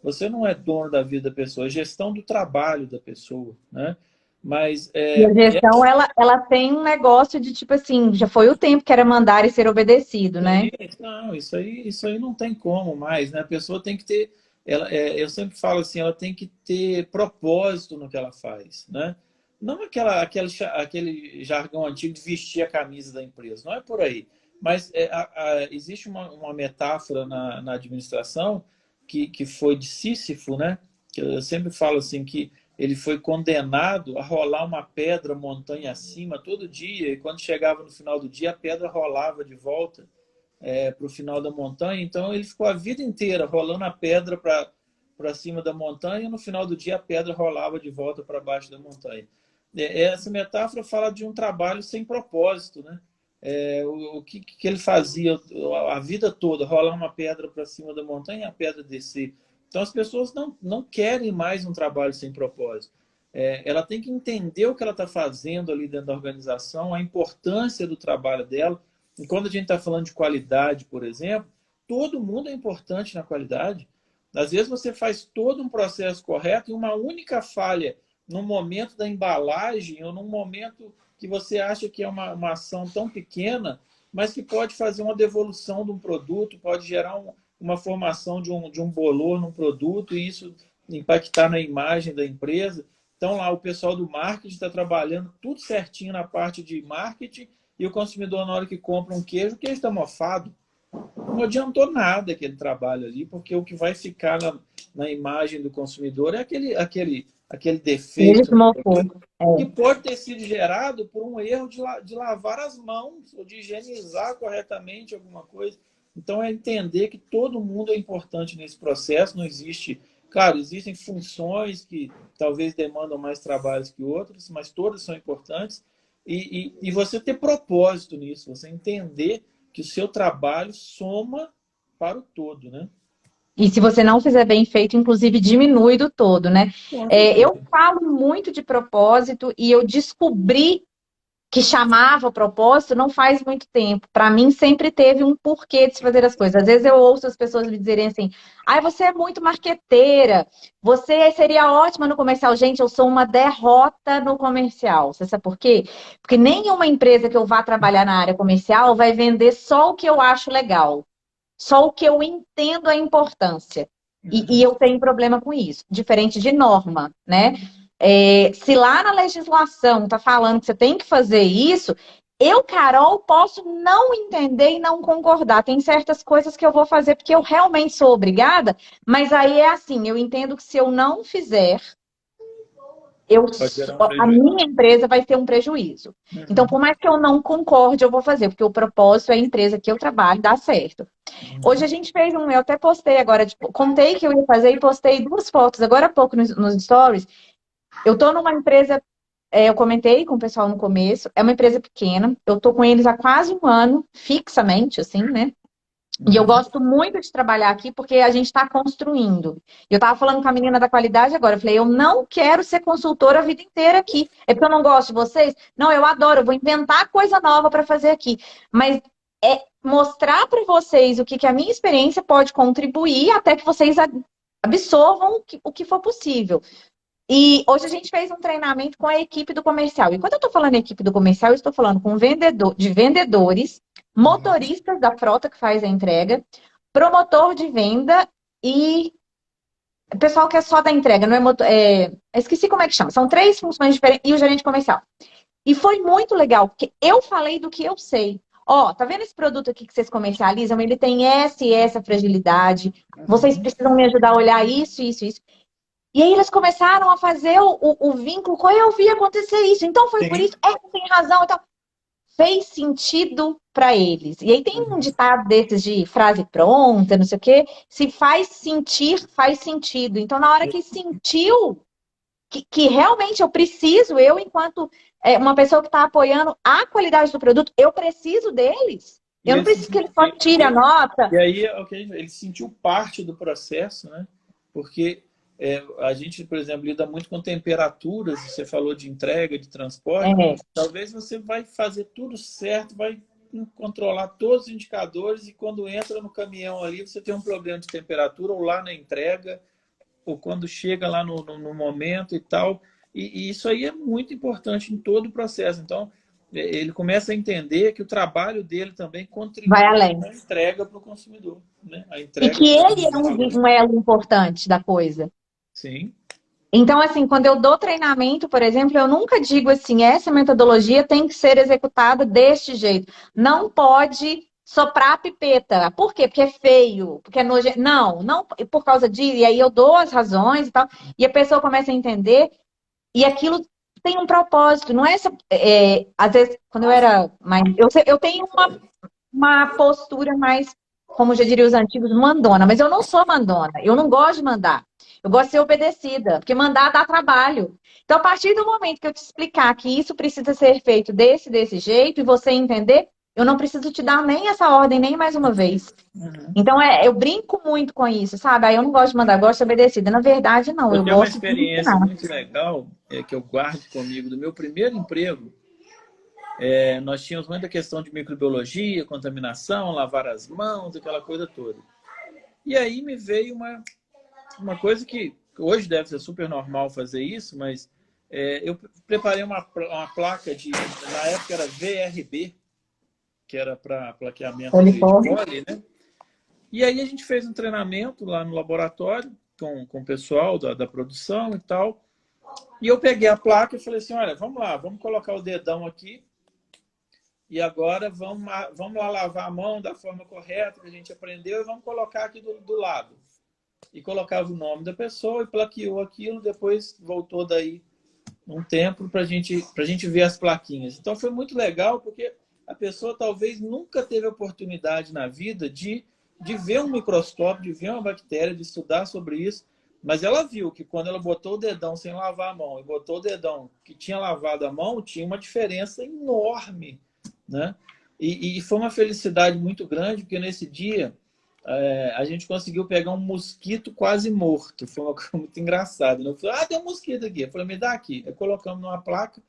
Speaker 2: você não é dono da vida da pessoa, é gestão do trabalho da pessoa, né? Mas
Speaker 3: E a gestão, ela tem um negócio de tipo assim, já foi o tempo que era mandar e ser obedecido, né?
Speaker 2: não, isso aí não tem como mais, né? A pessoa tem que ter, eu sempre falo assim, ela tem que ter propósito no que ela faz, né? Não aquele jargão antigo de vestir a camisa da empresa, não é por aí. Mas existe uma metáfora na administração que foi de Sísifo, né? Que eu sempre falo assim que ele foi condenado a rolar uma pedra montanha acima todo dia, e quando chegava no final do dia, a pedra rolava de volta para o final da montanha. Então, ele ficou a vida inteira rolando a pedra para cima da montanha, e no final do dia, a pedra rolava de volta para baixo da montanha. Essa metáfora fala de um trabalho sem propósito, né? O que ele fazia a vida toda, rolar uma pedra para cima da montanha e a pedra descer. Então, as pessoas não querem mais um trabalho sem propósito. Ela tem que entender o que ela está fazendo ali dentro da organização, a importância do trabalho dela. E quando a gente está falando de qualidade, por exemplo, todo mundo é importante na qualidade. Às vezes você faz todo um processo correto e uma única falha no momento da embalagem ou num momento que você acha que é uma ação tão pequena, mas que pode fazer uma devolução de um produto, pode gerar uma formação de um bolor num produto e isso impactar na imagem da empresa. Então, lá o pessoal do marketing está trabalhando tudo certinho na parte de marketing e o consumidor, na hora que compra um queijo, o queijo está mofado. Não adiantou nada aquele trabalho ali, porque o que vai ficar na imagem do consumidor é aquele
Speaker 3: Ele
Speaker 2: defeito
Speaker 3: se mofou.
Speaker 2: que pode ter sido gerado por um erro de lavar as mãos ou de higienizar corretamente alguma coisa. Então, é entender que todo mundo é importante nesse processo, não existe... Claro, existem funções que talvez demandam mais trabalhos que outras, mas todas são importantes. E você ter propósito nisso, você entender que o seu trabalho soma para o todo, né?
Speaker 3: E se você não fizer bem feito, inclusive diminui do todo, né?
Speaker 2: Com
Speaker 3: Eu
Speaker 2: certeza.
Speaker 3: falo muito de propósito e eu descobri que chamava propósito não faz muito tempo. Para mim, sempre teve um porquê de se fazer as coisas. Às vezes eu ouço as pessoas me dizerem assim: ai, você é muito marqueteira, você seria ótima no comercial. Gente, eu sou uma derrota no comercial. Você sabe por quê? Porque nenhuma empresa que eu vá trabalhar na área comercial vai vender só o que eu acho legal, só o que eu entendo a importância. E eu tenho problema com isso, diferente de norma, né? Se lá na legislação está falando que você tem que fazer isso, eu, Carol, posso não entender e não concordar. Tem certas coisas que eu vou fazer porque eu realmente sou obrigada, mas aí é assim, eu entendo que se eu não fizer,
Speaker 2: Pode gerar um
Speaker 3: a
Speaker 2: prejuízo.
Speaker 3: minha empresa vai ter um prejuízo. Então, por mais que eu não concorde, eu vou fazer, porque o propósito é a empresa que eu trabalho dar certo. Hoje a gente fez eu até postei agora, tipo, contei que eu ia fazer e postei 2 fotos agora há pouco nos stories. Eu tô numa empresa, eu comentei com o pessoal no começo, é uma empresa pequena, eu tô com eles há quase um ano, fixamente, assim, né? E eu gosto muito de trabalhar aqui porque a gente está construindo. Eu estava falando com a menina da qualidade agora. Eu falei, eu não quero ser consultora a vida inteira aqui. É porque eu não gosto de vocês? Não, eu adoro, eu vou inventar coisa nova para fazer aqui. Mas é mostrar para vocês o que a minha experiência pode contribuir até que vocês absorvam o que for possível. E hoje a gente fez um treinamento com a equipe do comercial. E quando eu estou falando equipe do comercial, eu estou falando com de vendedores, motoristas da frota que faz a entrega, promotor de venda e pessoal que é só da entrega, não é esqueci como é que chama. São 3 funções diferentes e o gerente comercial. E foi muito legal, porque eu falei do que eu sei. Ó, tá vendo esse produto aqui que vocês comercializam? Ele tem essa e essa fragilidade. Vocês precisam me ajudar a olhar isso, isso, isso. E aí eles começaram a fazer o vínculo com eu vi acontecer isso. Então foi por
Speaker 2: Sim.
Speaker 3: isso, tem razão. Então, fez sentido para eles. E aí tem um ditado desses de frase pronta, não sei o quê. Se faz sentir, faz sentido. Então, na hora que sentiu que realmente eu preciso, eu, enquanto uma pessoa que está apoiando a qualidade do produto, eu preciso deles.
Speaker 2: E
Speaker 3: Eu não
Speaker 2: ele
Speaker 3: preciso que
Speaker 2: sentiu,
Speaker 3: ele só tire a nota.
Speaker 2: e aí é o que ele sentiu parte do processo, né? Porque a gente, por exemplo, lida muito com temperaturas, você falou de entrega, de transporte,
Speaker 3: É.
Speaker 2: talvez você vai fazer tudo certo, vai controlar todos os indicadores e quando entra no caminhão ali, você tem um problema de temperatura ou lá na entrega, ou quando chega lá no momento e tal. E isso aí é muito importante em todo o processo. Então, ele começa a entender que o trabalho dele também
Speaker 3: Vai
Speaker 2: contribui
Speaker 3: além.
Speaker 2: para a entrega para o consumidor, né? A
Speaker 3: E
Speaker 2: entrega
Speaker 3: que ele é
Speaker 2: do valor.
Speaker 3: um elo importante da coisa.
Speaker 2: Sim.
Speaker 3: Então, assim, quando eu dou treinamento, por exemplo, eu nunca digo assim, essa metodologia tem que ser executada deste jeito. Não pode soprar a pipeta. Por quê? Porque é feio, porque é nojento. Não, não por causa disso. E aí eu dou as razões e tal, e a pessoa começa a entender, e aquilo tem um propósito. Não é essa. Às vezes, quando eu era mais. Eu tenho uma postura mais, como já diriam os antigos, mandona. Mas eu não sou mandona. Eu não gosto de mandar. Eu gosto de ser obedecida, porque mandar dá trabalho. Então, a partir do momento que eu te explicar que isso precisa ser feito desse jeito, e você entender, eu não preciso te dar nem essa ordem, nem mais uma vez.
Speaker 2: Uhum.
Speaker 3: Então, eu brinco muito com isso, sabe? Aí eu não gosto de mandar, eu gosto de ser obedecida. Na verdade, não.
Speaker 2: Eu
Speaker 3: Eu
Speaker 2: tenho uma
Speaker 3: gosto de
Speaker 2: experiência
Speaker 3: ensinar.
Speaker 2: muito legal que eu guardo comigo do meu primeiro emprego. Nós tínhamos muita questão de microbiologia, contaminação, lavar as mãos, aquela coisa toda. E aí me veio uma coisa que hoje deve ser super normal fazer isso, mas eu preparei uma placa na época era VRB, que era para plaqueamento de
Speaker 3: Uniforme.
Speaker 2: poli, né? E aí a gente fez um treinamento lá no laboratório com o pessoal da produção e tal. E eu peguei a placa e falei assim, olha, vamos lá, vamos colocar o dedão aqui e agora vamos lá lavar a mão da forma correta que a gente aprendeu e vamos colocar aqui do lado. E colocava o nome da pessoa e plaqueou aquilo, depois voltou daí um tempo para a gente ver as plaquinhas. Então foi muito legal porque a pessoa talvez nunca teve oportunidade na vida de ver um microscópio, de ver uma bactéria, de estudar sobre isso, mas ela viu que quando ela botou o dedão sem lavar a mão e botou o dedão que tinha lavado a mão, tinha uma diferença enorme, né? E foi uma felicidade muito grande, porque nesse dia a gente conseguiu pegar um mosquito quase morto. Foi uma coisa muito engraçada. Eu falei, tem um mosquito aqui. Eu falei, me dá aqui. Aí colocamos numa placa.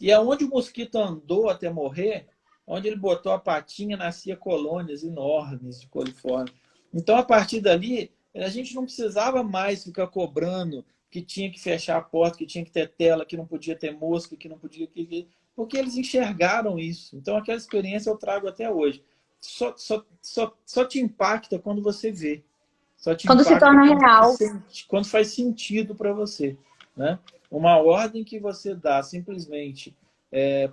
Speaker 2: E aonde o mosquito andou até morrer, onde ele botou a patinha, nascia colônias enormes de coliforme. Então, a partir dali, a gente não precisava mais ficar cobrando que tinha que fechar a porta, que tinha que ter tela, que não podia ter mosca, que não podia... Porque eles enxergaram isso. Então, aquela experiência eu trago até hoje. Só te impacta quando você vê. Só te
Speaker 3: Quando se
Speaker 2: impacta
Speaker 3: torna real.
Speaker 2: quando faz sentido para você, né? Uma ordem que você dá simplesmente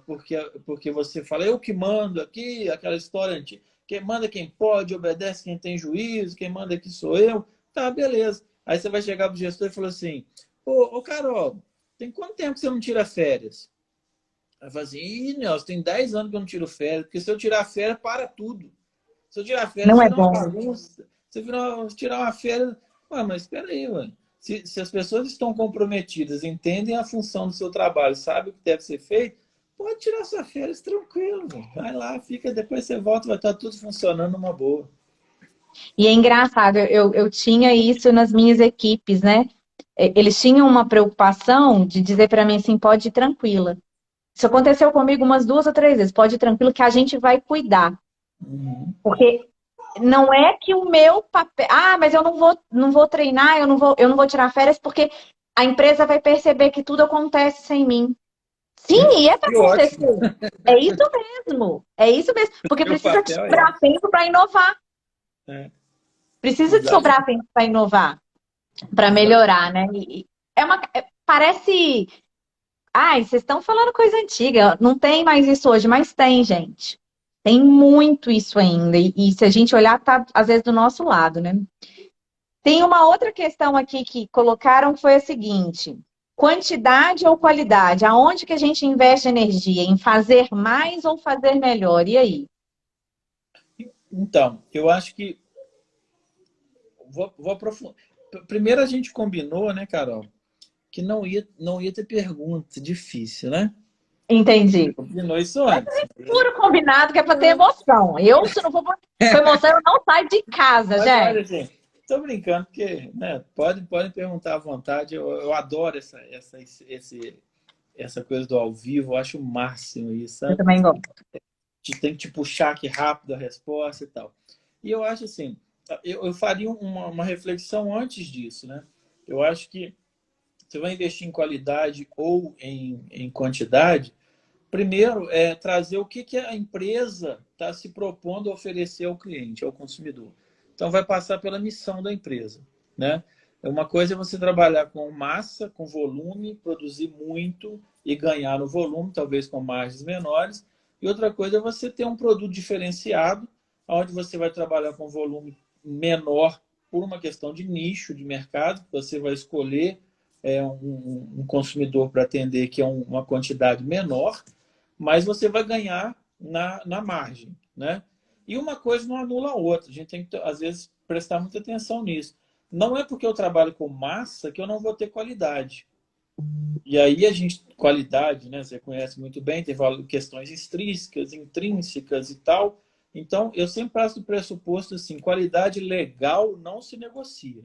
Speaker 2: porque você fala, eu que mando aqui, aquela história antiga, quem manda quem pode, obedece quem tem juízo, quem manda aqui sou eu. Tá, beleza. Aí você vai chegar pro gestor e falar assim, ô Carol, tem quanto tempo que você não tira férias? Aí fala assim, Nelson, tem 10 anos que eu não tiro férias, porque se eu tirar férias, para tudo. Se eu tirar férias,
Speaker 3: Não é
Speaker 2: vira uma
Speaker 3: bom.
Speaker 2: bagunça. Se eu tirar uma férias... Ué, mas espera aí, mano. Se as pessoas estão comprometidas, entendem a função do seu trabalho, sabem o que deve ser feito, pode tirar sua férias tranquilo. Mano. Vai lá, fica, depois você volta, vai estar tudo funcionando numa boa.
Speaker 3: E é engraçado, eu tinha isso nas minhas equipes, né? Eles tinham uma preocupação de dizer para mim assim, pode ir tranquila. Isso aconteceu comigo umas 2 ou 3 vezes. Pode ir tranquilo que a gente vai cuidar.
Speaker 2: Uhum.
Speaker 3: Porque não é que o meu papel... mas eu não vou treinar, eu não vou tirar férias porque a empresa vai perceber que tudo acontece sem mim. Sim, e é para
Speaker 2: Que ótimo.
Speaker 3: acontecer. É isso mesmo. É isso mesmo. Porque
Speaker 2: Meu
Speaker 3: precisa de
Speaker 2: papel é
Speaker 3: sobrar tempo para inovar.
Speaker 2: esse.
Speaker 3: Precisa de
Speaker 2: Exato.
Speaker 3: sobrar tempo para inovar, para melhorar, né? Parece... vocês estão falando coisa antiga. Não tem mais isso hoje, mas tem, gente. Tem muito isso ainda. E se a gente olhar, tá às vezes do nosso lado, né? Tem uma outra questão aqui que colocaram que foi a seguinte: quantidade ou qualidade? Aonde que a gente investe energia? Em fazer mais ou fazer melhor? E aí?
Speaker 2: Então, eu acho que vou aprofundar. Primeiro a gente combinou, né, Carol, que não ia ter pergunta difícil, né?
Speaker 3: Entendi.
Speaker 2: Combinou isso antes.
Speaker 3: Puro combinado que é para ter emoção. Eu, se não for com emoção, eu não saio de casa,
Speaker 2: Mas olha,
Speaker 3: gente.
Speaker 2: gente, estou brincando, porque né, podem perguntar à vontade. Eu adoro essa coisa do ao vivo, eu acho o máximo isso,
Speaker 3: Eu
Speaker 2: sabe?
Speaker 3: também gosto.
Speaker 2: Tem que te puxar aqui rápido a resposta e tal. E eu acho assim, eu faria uma reflexão antes disso, né? Eu acho que você vai investir em qualidade ou em quantidade, primeiro é trazer o que a empresa está se propondo a oferecer ao cliente, ao consumidor. Então vai passar pela missão da empresa, né? Uma coisa é você trabalhar com massa, com volume, produzir muito e ganhar no volume, talvez com margens menores. E outra coisa é você ter um produto diferenciado, onde você vai trabalhar com volume menor por uma questão de nicho de mercado. Você vai escolher um consumidor para atender que é uma quantidade menor, mas você vai ganhar na margem, né? E uma coisa não anula a outra. A gente tem que, às vezes, prestar muita atenção nisso. Não é porque eu trabalho com massa que eu não vou ter qualidade. E aí a gente, qualidade, né? Você conhece muito bem, tem questões extrínsecas, intrínsecas e tal. Então, eu sempre passo do pressuposto assim, qualidade legal não se negocia.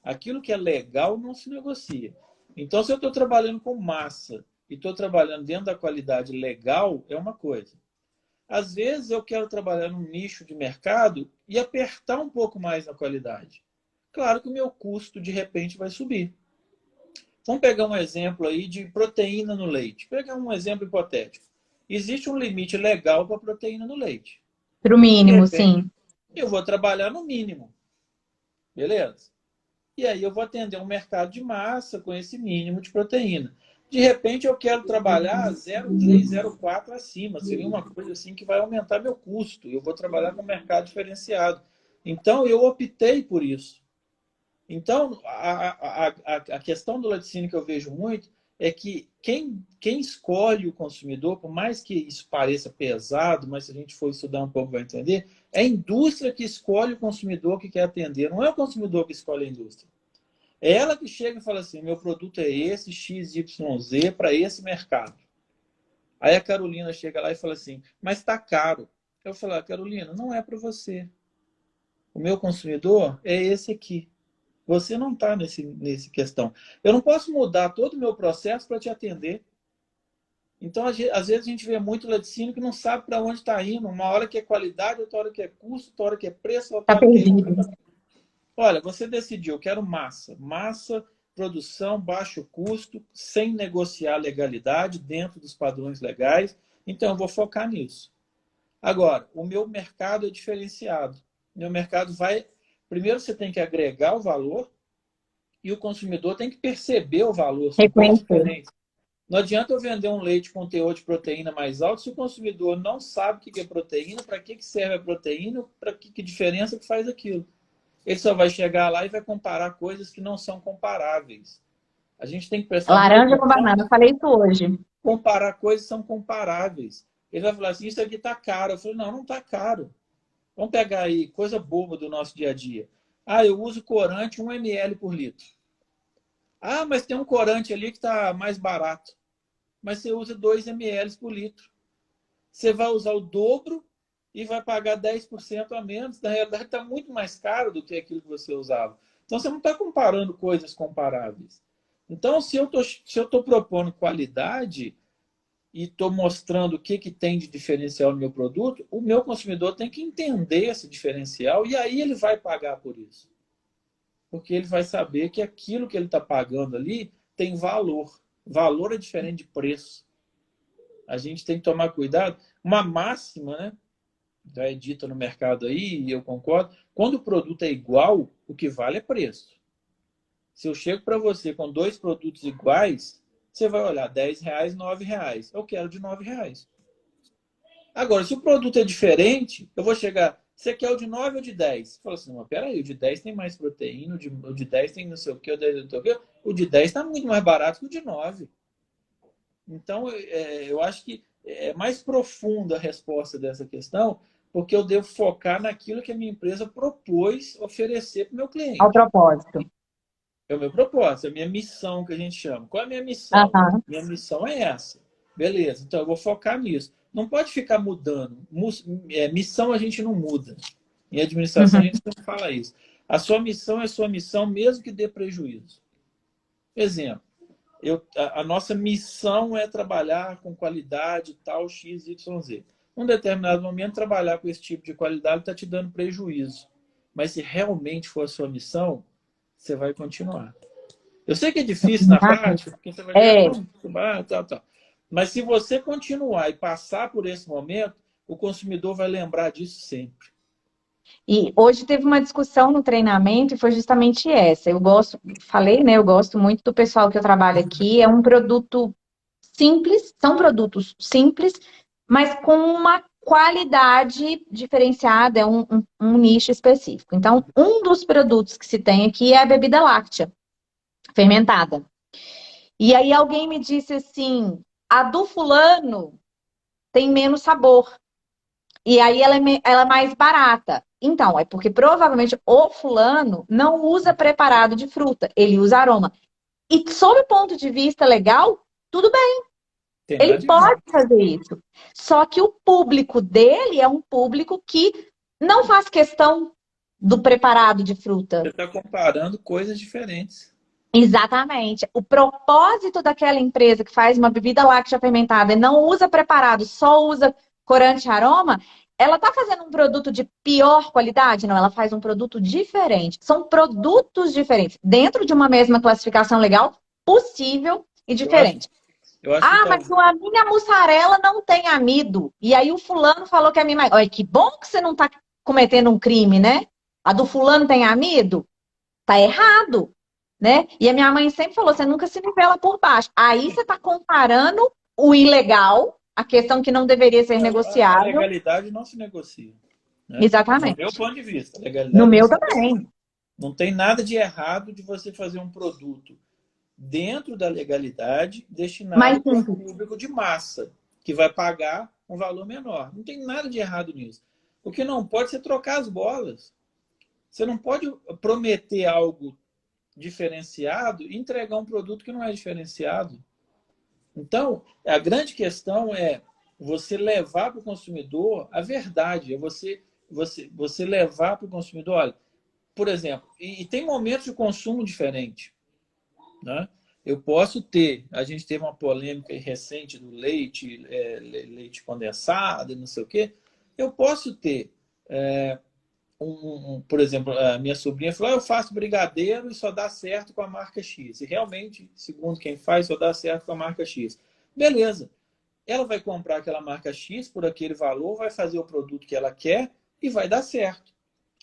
Speaker 2: Aquilo que é legal não se negocia. Então, se eu estou trabalhando com massa e estou trabalhando dentro da qualidade legal, é uma coisa. Às vezes eu quero trabalhar num nicho de mercado e apertar um pouco mais na qualidade. Claro que o meu custo, de repente, vai subir. Vamos pegar um exemplo aí de proteína no leite. Pegar um exemplo hipotético. Existe um limite legal para proteína no leite.
Speaker 3: Pro
Speaker 2: De
Speaker 3: mínimo,
Speaker 2: repente,
Speaker 3: sim.
Speaker 2: eu vou trabalhar no mínimo. Beleza? E aí eu vou atender um mercado de massa com esse mínimo de proteína. De repente eu quero trabalhar 0,3, 0,4 acima. Seria uma coisa assim que vai aumentar meu custo. Eu vou trabalhar com mercado diferenciado. Então eu optei por isso. Então a questão do laticínio que eu vejo muito é que quem escolhe o consumidor, por mais que isso pareça pesado, mas se a gente for estudar um pouco vai entender, é a indústria que escolhe o consumidor que quer atender. Não é o consumidor que escolhe a indústria. É ela que chega e fala assim, meu produto é esse, XYZ, para esse mercado. Aí a Carolina chega lá e fala assim, mas está caro. Eu falo, Carolina, não é para você. O meu consumidor é esse aqui. Você não está nesse questão. Eu não posso mudar todo o meu processo para te atender. Então, às vezes, a gente vê muito laticínio que não sabe para onde está indo. Uma hora que é qualidade, outra hora que é custo, outra hora que é preço, outra
Speaker 3: Tá
Speaker 2: hora que é...
Speaker 3: perdido.
Speaker 2: Olha, você decidiu, eu quero massa. Massa, produção, baixo custo, sem negociar legalidade, dentro dos padrões legais. Então, eu vou focar nisso. Agora, o meu mercado é diferenciado. O meu mercado vai... Primeiro, você tem que agregar o valor e o consumidor tem que perceber o valor. São coisas
Speaker 3: Reconhecer.
Speaker 2: diferentes. Não adianta eu vender um leite com teor de proteína mais alto se o consumidor não sabe o que é proteína, para que serve a proteína, para que diferença que faz aquilo. Ele só vai chegar lá e vai comparar coisas que não são comparáveis. A gente tem que prestar muita
Speaker 3: Laranja com
Speaker 2: atenção.
Speaker 3: banana. Eu falei isso hoje.
Speaker 2: Comparar coisas que são comparáveis. Ele vai falar assim, isso aqui está caro. Eu falei, não está caro. Vamos pegar aí, coisa boba do nosso dia a dia. Ah, eu uso corante 1 ml por litro. Ah, mas tem um corante ali que está mais barato. Mas você usa 2 ml por litro. Você vai usar o dobro e vai pagar 10% a menos. Na realidade, está muito mais caro do que aquilo que você usava. Então, você não está comparando coisas comparáveis. Então, se eu estou propondo qualidade e estou mostrando o que tem de diferencial no meu produto, o meu consumidor tem que entender esse diferencial e aí ele vai pagar por isso. Porque ele vai saber que aquilo que ele está pagando ali tem valor. Valor é diferente de preço. A gente tem que tomar cuidado. Uma máxima, né? Já é dita no mercado aí, e eu concordo. Quando o produto é igual, o que vale é preço. Se eu chego para você com 2 produtos iguais, você vai olhar R$10, R$9. Eu quero de R$9. Agora, se o produto é diferente, eu vou chegar... Você quer o de 9 ou de 10? Você fala assim, mas peraí, o de 10 tem mais proteína, o de 10 tem não sei o quê, o de 10 está muito mais barato que o de 9. Então, eu acho que é mais profunda a resposta dessa questão, porque eu devo focar naquilo que a minha empresa propôs oferecer para o meu
Speaker 3: Ao
Speaker 2: cliente.
Speaker 3: propósito.
Speaker 2: É o meu propósito, é a minha missão que a gente chama. Qual é a minha missão?
Speaker 3: Aham.
Speaker 2: Minha missão é essa. Beleza, então eu vou focar nisso. Não pode ficar mudando. Missão a gente não muda. Em administração a
Speaker 3: Uhum.
Speaker 2: gente sempre fala isso. A sua missão é sua missão, mesmo que dê prejuízo. Exemplo, a nossa missão é trabalhar com qualidade tal, X, Y, Z. Num determinado momento, trabalhar com esse tipo de qualidade está te dando prejuízo. Mas se realmente for a sua missão, você vai continuar. Eu sei que é difícil na prática, porque você vai
Speaker 3: É,
Speaker 2: chegar, tal. Mas se você continuar e passar por esse momento, o consumidor vai lembrar disso sempre.
Speaker 3: e hoje teve uma discussão no treinamento e foi justamente essa. Eu gosto, falei, né? Eu gosto muito do pessoal que eu trabalho aqui. É um produto simples, são produtos simples, mas com uma qualidade diferenciada, é um nicho específico. Então, um dos produtos que se tem aqui é a bebida láctea fermentada. E aí alguém me disse assim: a do fulano tem menos sabor. E aí ela é mais barata. Então, é porque provavelmente o fulano não usa preparado de fruta, ele usa aroma. E sob o ponto de vista legal, tudo bem,
Speaker 2: Tem nada
Speaker 3: ele
Speaker 2: de
Speaker 3: pode
Speaker 2: errado.
Speaker 3: fazer isso. Só que o público dele é um público que não faz questão do preparado de
Speaker 2: Você
Speaker 3: fruta.
Speaker 2: está comparando coisas diferentes.
Speaker 3: Exatamente. O propósito daquela empresa que faz uma bebida láctea fermentada e não usa preparado, só usa corante e aroma, ela está fazendo um produto de pior qualidade? Não, ela faz um produto diferente. São produtos diferentes, dentro de uma mesma classificação legal, possível e
Speaker 2: Eu acho,
Speaker 3: diferente.
Speaker 2: eu acho que
Speaker 3: Ah, mas
Speaker 2: talvez.
Speaker 3: a minha mussarela não tem amido. E aí o fulano falou que a minha... Olha, que bom que você não está cometendo um crime, né? A do fulano tem amido? Tá errado, né? E a minha mãe sempre falou, você nunca se nivela por baixo. Aí você está comparando o ilegal, a questão que não deveria ser
Speaker 2: A
Speaker 3: negociável.
Speaker 2: legalidade não se negocia, né? No meu
Speaker 3: Exatamente.
Speaker 2: ponto de vista, a
Speaker 3: No
Speaker 2: legalidade não
Speaker 3: meu
Speaker 2: se negocia.
Speaker 3: também.
Speaker 2: Não tem nada de errado de você fazer um produto dentro da legalidade
Speaker 3: Mais
Speaker 2: destinado para um
Speaker 3: simples.
Speaker 2: público de massa, que vai pagar um valor menor. Não tem nada de errado nisso. O que não pode ser trocar as bolas. Você não pode prometer algo diferenciado e entregar um produto que não é diferenciado. Então, a grande questão é você levar para o consumidor a verdade, é você levar para o consumidor, olha, por exemplo, e tem momentos de consumo diferente, né? Eu posso ter, a gente teve uma polêmica recente do leite, leite condensado, não sei o quê, eu posso ter, por exemplo, a minha sobrinha falou, eu faço brigadeiro e só dá certo com a marca X. E realmente, segundo quem faz, só dá certo com a marca X. Beleza. Ela vai comprar aquela marca X por aquele valor, vai fazer o produto que ela quer e vai dar certo.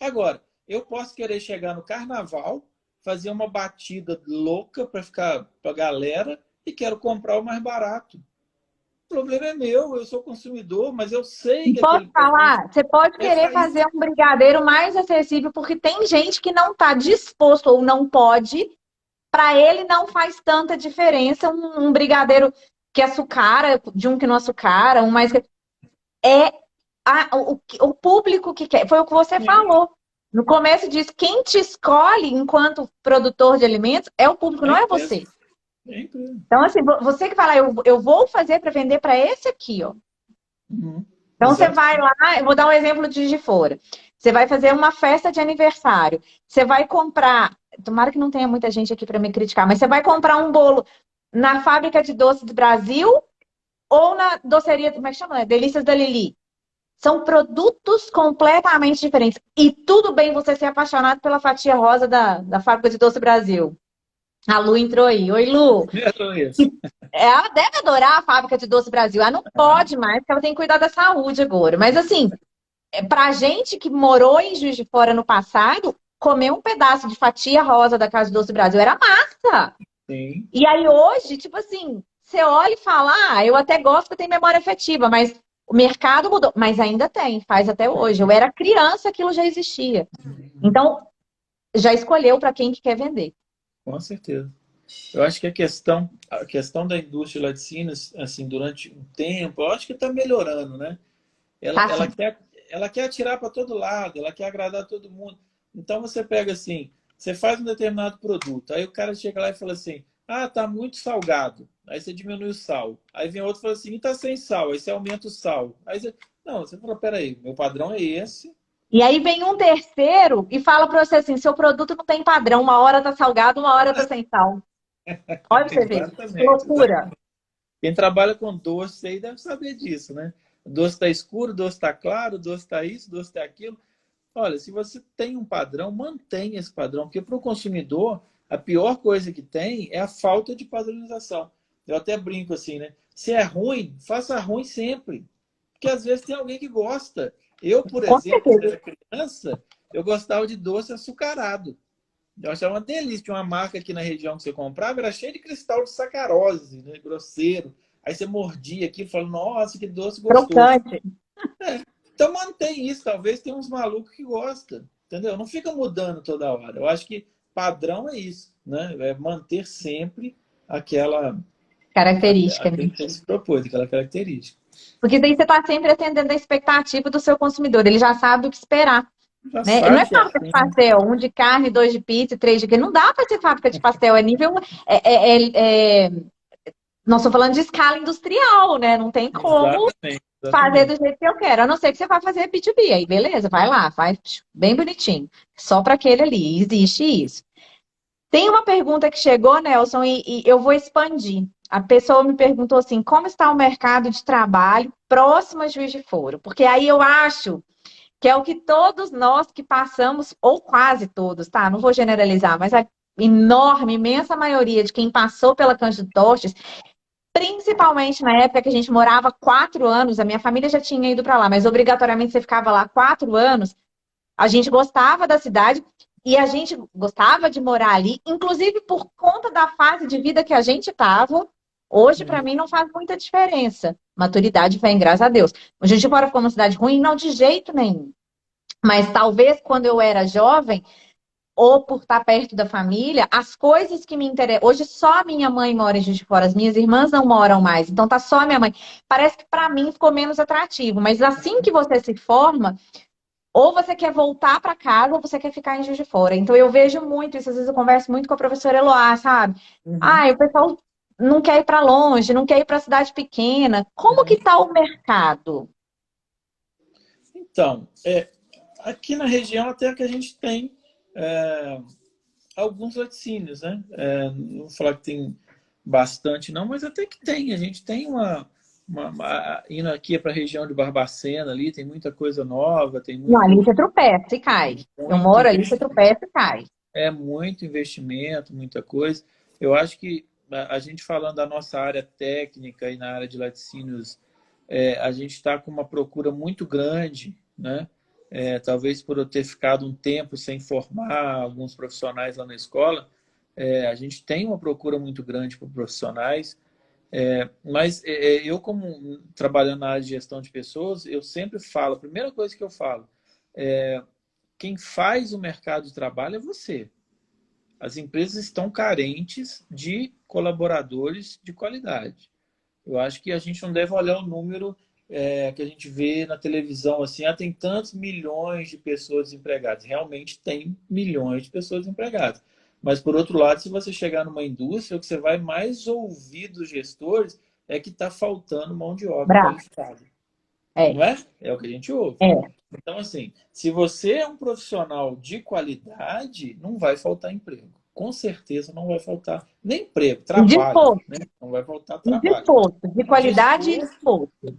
Speaker 2: Agora, eu posso querer chegar no carnaval, fazer uma batida louca para ficar para a galera e quero comprar o mais barato. O problema é meu, eu sou consumidor, mas eu sei
Speaker 3: E
Speaker 2: que
Speaker 3: posso
Speaker 2: aquele produto
Speaker 3: falar, você pode
Speaker 2: é
Speaker 3: querer
Speaker 2: faísca.
Speaker 3: fazer um brigadeiro mais acessível, porque tem gente que não está disposto ou não pode. Para ele não faz tanta diferença um brigadeiro que açucara, de um que não açucara, um mais. É o público que quer. Foi o que você falou. No começo diz, quem te escolhe enquanto produtor de alimentos é o público,
Speaker 2: É a
Speaker 3: não é
Speaker 2: empresa.
Speaker 3: você.
Speaker 2: É a empresa.
Speaker 3: Então, assim, você que fala, eu vou fazer para vender para esse aqui, ó.
Speaker 2: Uhum.
Speaker 3: Então, você
Speaker 2: Exato.
Speaker 3: vai lá, eu vou dar um exemplo de fora. Você vai fazer uma festa de aniversário. Você vai comprar. Tomara que não tenha muita gente aqui para me criticar, mas você vai comprar um bolo na fábrica de doces do Brasil ou na doceria, como é que chama? Delícias da Lili. São produtos completamente diferentes. E tudo bem você ser apaixonado pela fatia rosa da fábrica de doce Brasil. A Lu entrou aí. Oi, Lu.
Speaker 2: É isso.
Speaker 3: Ela deve adorar a fábrica de doce Brasil. Ela não
Speaker 2: Ah,
Speaker 3: pode mais, porque ela tem que cuidar da saúde agora. Mas assim, pra gente que morou em Juiz de Fora no passado, comer um pedaço de fatia rosa da Casa Doce Brasil era massa.
Speaker 2: sim.
Speaker 3: E aí hoje, tipo assim, você olha e fala, ah, eu até gosto que tem memória afetiva, mas o mercado mudou. Mas ainda tem, faz até hoje. Eu era criança, aquilo já existia. Então, já escolheu para quem que quer vender.
Speaker 2: Com certeza. Eu acho que a questão da indústria de laticínios, assim, durante um tempo, eu acho que está melhorando, né? Ela,
Speaker 3: Tá
Speaker 2: ela
Speaker 3: assim.
Speaker 2: quer, ela quer atirar para todo lado, ela quer agradar todo mundo. Então você pega assim, você faz um determinado produto, aí o cara chega lá e fala assim, ah, tá muito salgado. Aí você diminui o sal. Aí vem outro e fala assim, tá sem sal. Aí você aumenta o sal. Aí você... Não, você fala, peraí, meu padrão é esse.
Speaker 3: E aí vem um terceiro e fala para você assim, seu produto não tem padrão, uma hora tá salgado, uma hora tá sem sal. Olha pra você ver, que
Speaker 2: Exatamente,
Speaker 3: loucura.
Speaker 2: exatamente. Quem trabalha com doce aí deve saber disso, né? O doce está escuro, o doce está claro, o doce está isso, o doce está aquilo. Olha, se você tem um padrão, mantenha esse padrão, porque para o consumidor, a pior coisa que tem é a falta de padronização. Eu até brinco assim, né? Se é ruim, faça ruim sempre. Porque às vezes tem alguém que gosta. Eu, por
Speaker 3: Com
Speaker 2: exemplo, quando
Speaker 3: certeza.
Speaker 2: era criança, eu gostava de doce açucarado. Eu achava uma delícia. Tinha uma marca aqui na região que você comprava, era cheio de cristal de sacarose, né? Grosseiro. Aí você mordia aqui e falava, nossa, que doce gostoso.
Speaker 3: Crocante.
Speaker 2: Então mantém isso. Talvez tenha uns malucos que gostam. Entendeu? Não fica mudando toda hora. Eu acho que padrão é isso, né? É manter sempre aquela...
Speaker 3: Característica, né?
Speaker 2: aquele que você se propôs, aquela característica.
Speaker 3: Porque daí você está sempre atendendo a expectativa do seu consumidor. Ele já sabe o que esperar,
Speaker 2: Já
Speaker 3: né? Não
Speaker 2: sabe
Speaker 3: é
Speaker 2: que é
Speaker 3: fábrica de
Speaker 2: assim.
Speaker 3: pastel, um de carne, dois de pizza, três de queijo. Não dá para ser fábrica de pastel. É nível. Nós estamos falando de escala industrial, né? Não tem como
Speaker 2: Exatamente,
Speaker 3: fazer do
Speaker 2: exatamente.
Speaker 3: jeito que eu quero. A não ser que você vá fazer B2B. Aí, beleza, vai lá, faz bem bonitinho. Só para aquele ali. Existe isso. Tem uma pergunta que chegou, Nelson, e eu vou expandir. A pessoa me perguntou assim: como está o mercado de trabalho próximo a Juiz de Fora? Porque aí eu acho que é o que todos nós que passamos, ou quase todos, tá? Não vou generalizar, mas a enorme, imensa maioria de quem passou pela Cândido Tostes, principalmente na época que a gente morava 4 anos, a minha família já tinha ido para lá, mas obrigatoriamente você ficava lá 4 anos. A gente gostava da cidade e a gente gostava de morar ali, inclusive por conta da fase de vida que a gente estava. Hoje, para
Speaker 2: Uhum.
Speaker 3: mim, não faz muita diferença. Maturidade vem, graças a Deus. A gente fora ficou uma cidade ruim? Não, de jeito nenhum. Mas talvez quando eu era jovem, ou por estar perto da família, as coisas que me interessam. Hoje só a minha mãe mora em Juiz de Fora, as minhas irmãs não moram mais, então tá só a minha mãe. Parece que para mim ficou menos atrativo, mas assim que você se forma, ou você quer voltar para casa, ou você quer ficar em Juiz de Fora. Então eu vejo muito isso, às vezes eu converso muito com a professora Eloá, sabe?
Speaker 2: Uhum.
Speaker 3: Ah, o pessoal não quer ir para longe, não quer ir para cidade pequena. Como que
Speaker 2: Uhum.
Speaker 3: tá o mercado?
Speaker 2: Então, aqui na região até que a gente tem é, alguns laticínios, né? Não vou falar que tem bastante, não, mas até que tem. A gente tem indo aqui para a região de Barbacena ali, tem muita coisa nova, tem
Speaker 3: Não, ali
Speaker 2: muito,
Speaker 3: você tropeça e cai. Eu
Speaker 2: muito
Speaker 3: moro ali, você
Speaker 2: investimento,
Speaker 3: tropeça e cai.
Speaker 2: muito investimento, muita coisa. Eu acho que a gente falando da nossa área técnica e na área de laticínios, a gente está com uma procura muito grande, né? Talvez por eu ter ficado um tempo sem formar alguns profissionais lá na escola, a gente tem uma procura muito grande por profissionais, mas eu, como trabalhando na área de gestão de pessoas, eu sempre falo, a primeira coisa que eu falo, quem faz o mercado de trabalho é você. As empresas estão carentes de colaboradores de qualidade. Eu acho que a gente não deve olhar o número que a gente vê na televisão, assim, tem tantos milhões de pessoas desempregadas. Realmente tem milhões de pessoas desempregadas. Mas, por outro lado, se você chegar numa indústria, o que você vai mais ouvir dos gestores é que está faltando mão de obra
Speaker 3: Bravo.
Speaker 2: qualificada.
Speaker 3: É,
Speaker 2: Não é? É o que a gente ouve.
Speaker 3: é.
Speaker 2: Então, assim, se você é um profissional de qualidade, não vai faltar emprego. Com certeza não vai faltar nem emprego,
Speaker 3: E
Speaker 2: trabalho,
Speaker 3: disposto,
Speaker 2: né? Não vai faltar
Speaker 3: e
Speaker 2: trabalho.
Speaker 3: disposto, de qualidade e
Speaker 2: Disposto,
Speaker 3: disposto.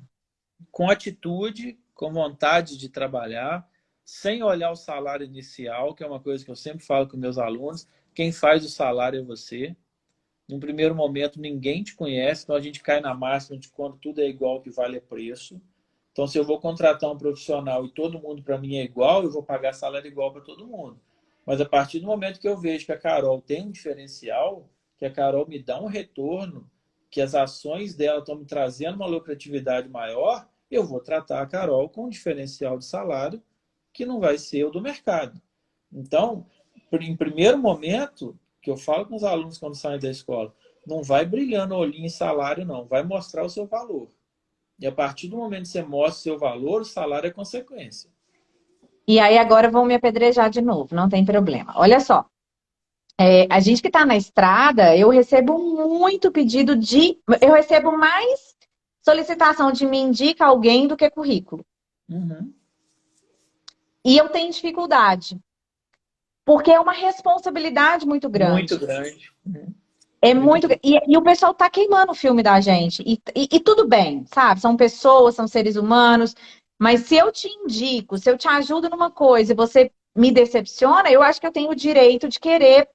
Speaker 2: com atitude, com vontade de trabalhar, sem olhar o salário inicial, que é uma coisa que eu sempre falo com meus alunos. Quem faz o salário é você. Num primeiro momento, ninguém te conhece, então a gente cai na máxima de quando tudo é igual, que vale é preço. Então, se eu vou contratar um profissional e todo mundo para mim é igual, eu vou pagar salário igual para todo mundo. Mas a partir do momento que eu vejo que a Carol tem um diferencial, que a Carol me dá um retorno, que as ações dela estão me trazendo uma lucratividade maior, eu vou tratar a Carol com um diferencial de salário que não vai ser o do mercado. Então, em primeiro momento, que eu falo com os alunos quando saem da escola, não vai brilhando o olhinho em salário, não. Vai mostrar o seu valor. E a partir do momento que você mostra o seu valor, o salário é consequência.
Speaker 3: E aí agora vão me apedrejar de novo, não tem problema. Olha só, A gente que está na estrada, eu recebo muito pedido de. Eu recebo mais solicitação de me indica alguém do que currículo.
Speaker 2: Uhum.
Speaker 3: E eu tenho dificuldade, porque é uma responsabilidade muito
Speaker 2: Muito
Speaker 3: grande.
Speaker 2: grande. Uhum.
Speaker 3: É
Speaker 2: Muito
Speaker 3: muito.
Speaker 2: grande.
Speaker 3: E o pessoal tá queimando o filme da gente. E tudo bem, sabe? São pessoas, são seres humanos. Mas se eu te indico, se eu te ajudo numa coisa e você me decepciona, eu acho que eu tenho o direito de querer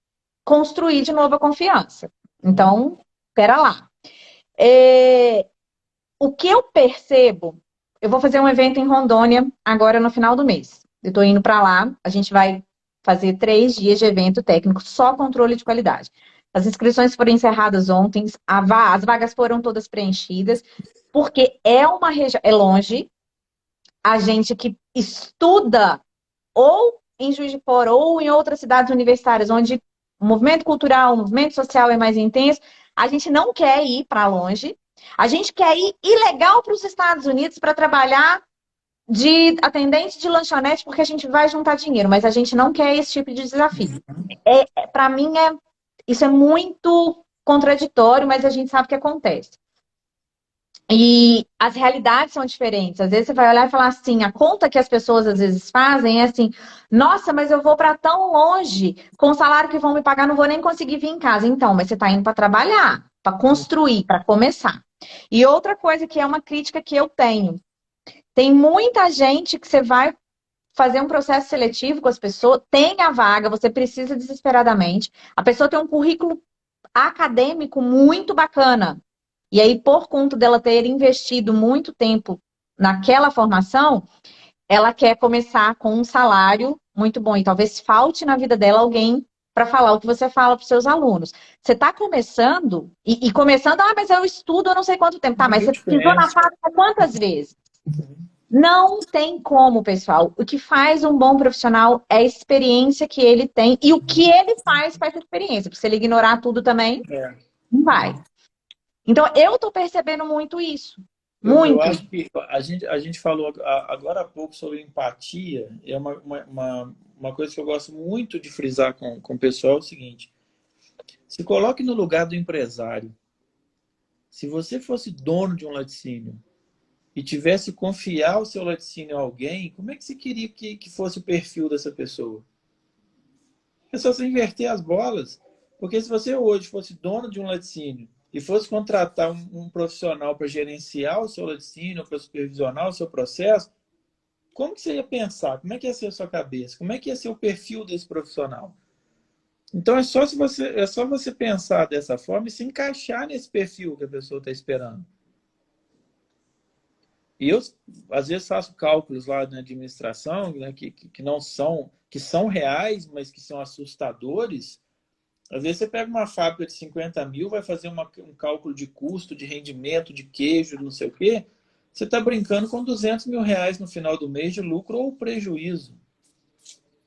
Speaker 3: construir de novo a confiança.
Speaker 2: Uhum.
Speaker 3: Então, pera lá. É, o que eu percebo, eu vou fazer um evento em Rondônia agora no final do mês. Eu tô indo para lá, a gente vai fazer 3 dias de evento técnico, só controle de qualidade. As inscrições foram encerradas ontem, as vagas foram todas preenchidas, porque é uma região, é longe, a gente que estuda ou em Juiz de Fora ou em outras cidades universitárias, onde o movimento cultural, o movimento social é mais intenso, a gente não quer ir para longe. A gente quer ir ilegal para os Estados Unidos para trabalhar de atendente de lanchonete porque a gente vai juntar dinheiro, mas a gente não quer esse tipo de desafio. Para mim, isso é muito contraditório, mas a gente sabe o que acontece. E as realidades são diferentes. Às vezes você vai olhar e falar assim, a conta que as pessoas às vezes fazem é assim, nossa, mas eu vou para tão longe, com o salário que vão me pagar, não vou nem conseguir vir em casa. Então, mas você está indo para trabalhar, para construir, para começar. E outra coisa que é uma crítica que eu tenho, tem muita gente que você vai fazer um processo seletivo com as pessoas, tem a vaga, você precisa desesperadamente. A pessoa tem um currículo acadêmico muito bacana. E aí, por conta dela ter investido muito tempo naquela formação, ela quer começar com um salário muito bom. E talvez falte na vida dela alguém para falar o que você fala para os seus alunos. Você está começando, e começando, mas eu estudo eu não sei quanto tempo. Tá, mas
Speaker 2: Muito
Speaker 3: você pisou na
Speaker 2: diferente.
Speaker 3: fábrica quantas vezes?
Speaker 2: Uhum.
Speaker 3: Não tem como, pessoal. O que faz um bom profissional é a experiência que ele tem e o que ele faz com essa experiência. Porque se ele ignorar tudo também,
Speaker 2: É.
Speaker 3: não vai. Então, eu estou percebendo muito isso.
Speaker 2: Eu
Speaker 3: Muito.
Speaker 2: acho que a gente falou agora há pouco sobre empatia. É uma coisa que eu gosto muito de frisar com o pessoal, é o seguinte. Se coloque no lugar do empresário. Se você fosse dono de um laticínio e tivesse que confiar o seu laticínio a alguém, como é que você queria que fosse o perfil dessa pessoa? É só você inverter as bolas. Porque se você hoje fosse dono de um laticínio e fosse contratar um profissional para gerenciar o seu laticínio, para supervisionar o seu processo, como que você ia pensar? Como é que ia ser a sua cabeça? Como é que ia ser o perfil desse profissional? Então é só você pensar dessa forma e se encaixar nesse perfil que a pessoa está esperando. E eu, às vezes, faço cálculos lá na administração, né, que não são, que são reais, mas que são assustadores. Às vezes você pega uma fábrica de 50 mil, vai fazer um cálculo de custo, de rendimento, de queijo, não sei o quê. Você está brincando com 200 mil reais no final do mês de lucro ou prejuízo,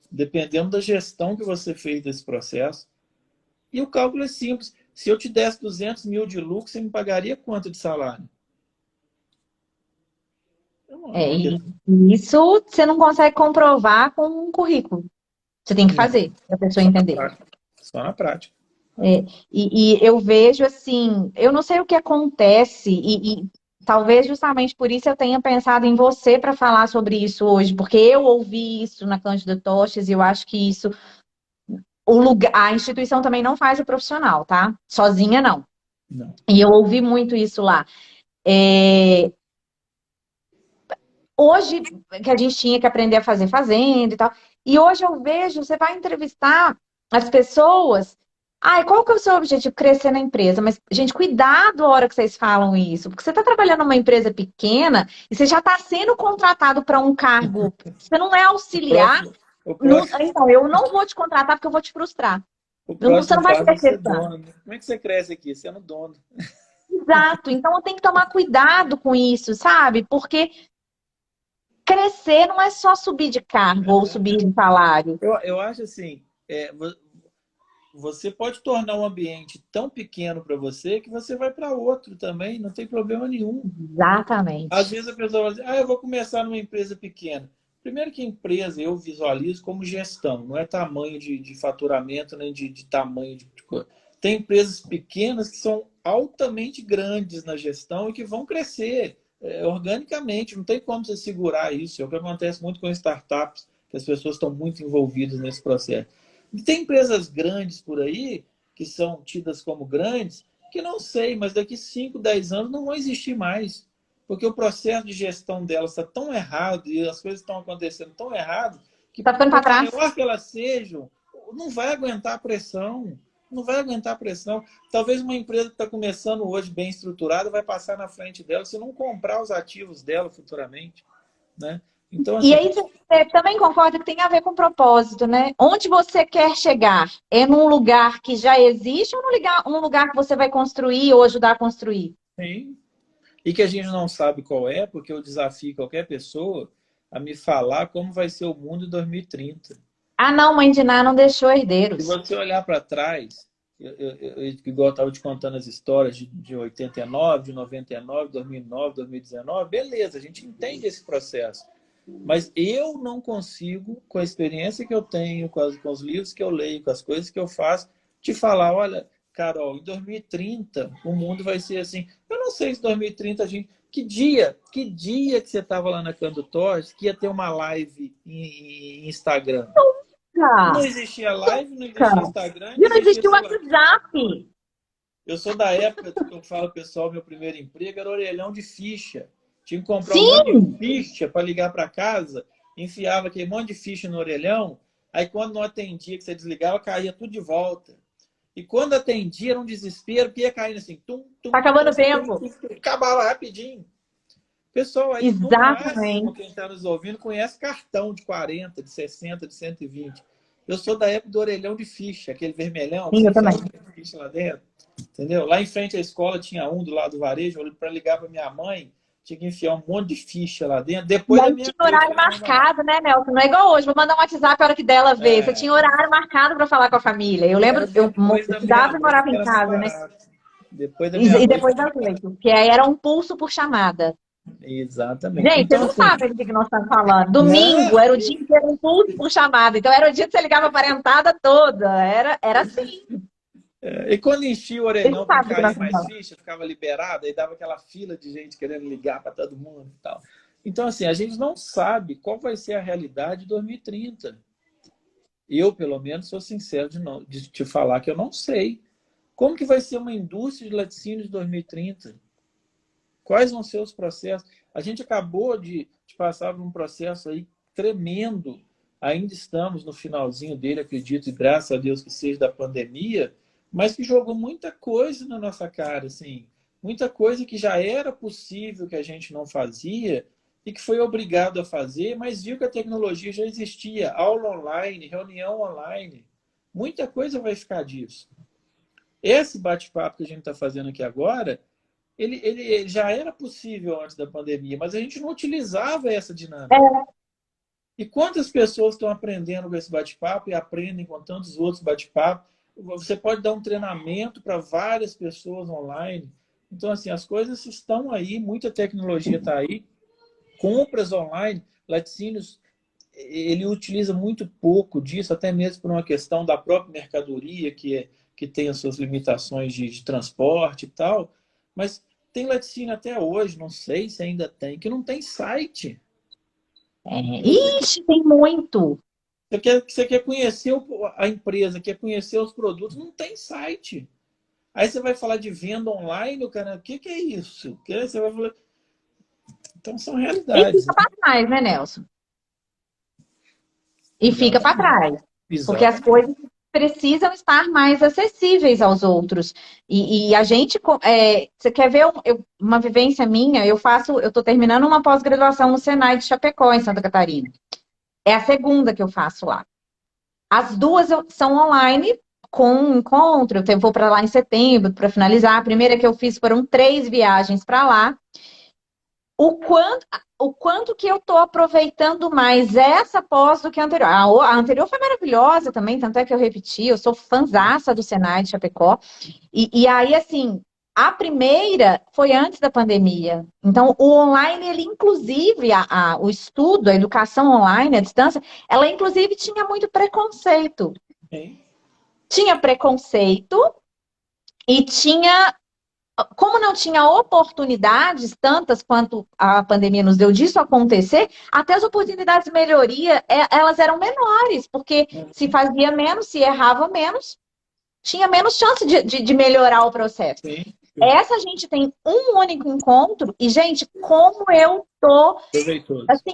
Speaker 2: dependendo da gestão que você fez desse processo. E o cálculo é simples. Se eu te desse 200 mil de lucro, você me pagaria quanto de salário?
Speaker 3: E isso você não consegue comprovar com um currículo. Você tem que
Speaker 2: Não,
Speaker 3: fazer para a pessoa
Speaker 2: só na
Speaker 3: entender.
Speaker 2: prática. Só na prática.
Speaker 3: E eu vejo assim, eu não sei o que acontece, e talvez justamente por isso eu tenha pensado em você para falar sobre isso hoje, porque eu ouvi isso na Cândida Toches e eu acho que isso, a instituição também não faz o profissional, tá? Sozinha não.
Speaker 2: Não.
Speaker 3: E eu ouvi muito isso lá. É, hoje, que a gente tinha que aprender a fazer fazenda e tal. E hoje eu vejo, você vai entrevistar as pessoas. Ai, qual que é o seu objetivo? Crescer na empresa. Mas, gente, cuidado a hora que vocês falam isso. Porque você está trabalhando numa empresa pequena e você já está sendo contratado para um cargo. Você não é
Speaker 2: O
Speaker 3: auxiliar.
Speaker 2: próximo, o próximo,
Speaker 3: Então, eu não vou te contratar porque eu vou te frustrar.
Speaker 2: o
Speaker 3: Você
Speaker 2: próximo
Speaker 3: não vai
Speaker 2: passo é
Speaker 3: crescer
Speaker 2: ser
Speaker 3: tanto.
Speaker 2: dono. Né? Como é que você cresce aqui? Sendo dono.
Speaker 3: Exato. Então, eu tenho que tomar cuidado com isso, sabe? Porque crescer não é só subir de cargo ou subir de salário.
Speaker 2: Eu acho assim, você pode tornar um ambiente tão pequeno para você que você vai para outro também, não tem problema nenhum. Às
Speaker 3: Exatamente.
Speaker 2: vezes a pessoa vai dizer, eu vou começar numa empresa pequena. Primeiro que empresa eu visualizo como gestão, não é tamanho de faturamento, nem de tamanho de coisa. Tem empresas pequenas que são altamente grandes na gestão e que vão crescer organicamente, não tem como você segurar isso. É o que acontece muito com startups, que as pessoas estão muito envolvidas nesse processo. E tem empresas grandes por aí, que são tidas como grandes, que não sei, mas daqui 5, 10 anos não vão existir mais. Porque o processo de gestão delas está tão errado e as coisas estão acontecendo tão errado que,
Speaker 3: Tá ficando para
Speaker 2: por
Speaker 3: trás.
Speaker 2: maior que elas sejam, não vai aguentar a pressão. Não vai aguentar a pressão. Talvez uma empresa que está começando hoje bem estruturada vai passar na frente dela se não comprar os ativos dela futuramente, né? Então,
Speaker 3: E
Speaker 2: assim,
Speaker 3: aí você também concorda que tem a ver com propósito, né? Onde você quer chegar? É num lugar que já existe ou num lugar que você vai construir ou ajudar a construir?
Speaker 2: sim. E que a gente não sabe qual é, porque eu desafio qualquer pessoa a me falar como vai ser o mundo em 2030.
Speaker 3: Ah, não, Mãe de Ná não deixou
Speaker 2: Se
Speaker 3: herdeiros.
Speaker 2: você olhar para trás, igual eu estava te contando as histórias de 89, de 99, 2009, 2019, beleza, a gente entende esse processo. Mas eu não consigo, com a experiência que eu tenho, com os livros que eu leio, com as coisas que eu faço, te falar, olha, Carol, em 2030 o mundo vai ser assim. Eu não sei se 2030 a gente... Que dia que você estava lá na Cando Torres que ia ter uma live em Instagram? Não
Speaker 3: Tá,
Speaker 2: existia live, não
Speaker 3: tá.
Speaker 2: existia Instagram,
Speaker 3: E
Speaker 2: não
Speaker 3: não
Speaker 2: existia
Speaker 3: existe o
Speaker 2: celular.
Speaker 3: WhatsApp.
Speaker 2: Eu sou da época que eu falo, pessoal, meu primeiro emprego era orelhão de ficha. Tinha que comprar um monte de
Speaker 3: Sim,
Speaker 2: ficha para ligar para casa, enfiava aquele monte de ficha no orelhão, aí quando não atendia, que você desligava, caía tudo de volta. E quando atendia, era um desespero, porque ia caindo assim, tum,
Speaker 3: tá
Speaker 2: tum,
Speaker 3: acabando
Speaker 2: tum,
Speaker 3: o
Speaker 2: tum,
Speaker 3: tempo.
Speaker 2: tum, tum, acabava rapidinho. Pessoal, aí no máximo,
Speaker 3: Exatamente.
Speaker 2: quem está nos ouvindo conhece cartão de 40, de 60, de 120. Eu sou da época do orelhão de ficha, aquele vermelhão que
Speaker 3: Sim,
Speaker 2: você
Speaker 3: eu também.
Speaker 2: enfiava a ficha lá dentro. Entendeu? Lá em frente à escola tinha um do lado do varejo, para ligar para minha mãe, tinha que enfiar um monte de ficha lá dentro.
Speaker 3: E
Speaker 2: Depois da
Speaker 3: aí
Speaker 2: minha
Speaker 3: tinha
Speaker 2: vez,
Speaker 3: horário
Speaker 2: foi normal.
Speaker 3: marcado, né, Nelson? Não é igual hoje, vou mandar um WhatsApp a hora que dela ver. Você
Speaker 2: É,
Speaker 3: tinha horário marcado para falar com a família. Eu lembro,
Speaker 2: era depois
Speaker 3: eu
Speaker 2: da
Speaker 3: estudava e
Speaker 2: meia-noite
Speaker 3: morava
Speaker 2: que
Speaker 3: em
Speaker 2: era mais
Speaker 3: casa, né?
Speaker 2: barato. Depois da
Speaker 3: E
Speaker 2: meia-noite
Speaker 3: depois
Speaker 2: era
Speaker 3: das
Speaker 2: mais barato.
Speaker 3: 8, que aí era um pulso por chamada.
Speaker 2: Exatamente.
Speaker 3: Gente, vocês
Speaker 2: Então,
Speaker 3: não
Speaker 2: assim,
Speaker 3: sabem do que nós estamos falando. Domingo
Speaker 2: não,
Speaker 3: era o dia inteiro um pulso por chamada. Então era o dia que você ligava a parentada toda. Era assim.
Speaker 2: e quando enchia o
Speaker 3: Vocês não
Speaker 2: orelhão para não
Speaker 3: sabem do que nós
Speaker 2: cair
Speaker 3: estamos
Speaker 2: mais
Speaker 3: falando.
Speaker 2: ficha, ficava liberado, aí dava aquela fila de gente querendo ligar para todo mundo e tal. Então, assim, a gente não sabe qual vai ser a realidade de 2030. Eu, pelo menos, sou sincero de te falar que eu não sei. Como que vai ser uma indústria de laticínios de 2030? Quais vão ser os processos? A gente acabou de passar por um processo aí tremendo. Ainda estamos no finalzinho dele, acredito, e graças a Deus que seja da pandemia, mas que jogou muita coisa na nossa cara, assim, muita coisa que já era possível que a gente não fazia e que foi obrigado a fazer, mas viu que a tecnologia já existia, aula online, reunião online, muita coisa vai ficar disso. Esse bate-papo que a gente está fazendo aqui agora, ele já era possível antes da pandemia, mas a gente não utilizava essa dinâmica. E quantas pessoas estão aprendendo com esse bate-papo e aprendem com tantos outros bate-papos? Você pode dar um treinamento para várias pessoas online. Então, assim, as coisas estão aí, muita tecnologia está aí. Compras online, laticínios, ele utiliza muito pouco disso, até mesmo por uma questão da própria mercadoria, que tem as suas limitações de transporte e tal. Mas tem laticínio até hoje, não sei se ainda tem, que não tem site.
Speaker 3: Ixi, tem muito.
Speaker 2: Você quer conhecer a empresa, quer conhecer os produtos, não tem site. Aí você vai falar de venda online, o cara, o que é isso? Você vai falar... Então são
Speaker 3: E
Speaker 2: realidades,
Speaker 3: fica
Speaker 2: né?
Speaker 3: para trás, né, Nelson? E fica para
Speaker 2: Exatamente.
Speaker 3: trás. Porque as
Speaker 2: Exatamente.
Speaker 3: coisas precisam estar mais acessíveis aos outros. E a gente, você quer ver uma vivência minha? Eu estou terminando uma pós-graduação no Senai de Chapecó, em Santa Catarina. É a segunda que eu faço lá. As duas são online, com um encontro. Eu vou para lá em setembro para finalizar. A primeira que eu fiz foram 3 viagens para lá. O quanto que eu estou aproveitando mais essa pós do que a anterior. A anterior foi maravilhosa também, tanto é que eu repeti, eu sou fãzaça do Senai de Chapecó. E aí, assim, A primeira foi antes da pandemia. Então, o online, ele inclusive, o estudo, a educação online, a distância, ela inclusive tinha muito preconceito.
Speaker 2: Sim.
Speaker 3: Tinha preconceito e tinha, como não tinha oportunidades tantas quanto a pandemia nos deu disso acontecer, até as oportunidades de melhoria, elas eram menores, porque se fazia menos, se errava menos, tinha menos chance de melhorar o processo.
Speaker 2: Sim.
Speaker 3: Essa a gente tem um único encontro e, gente, como eu tô, assim,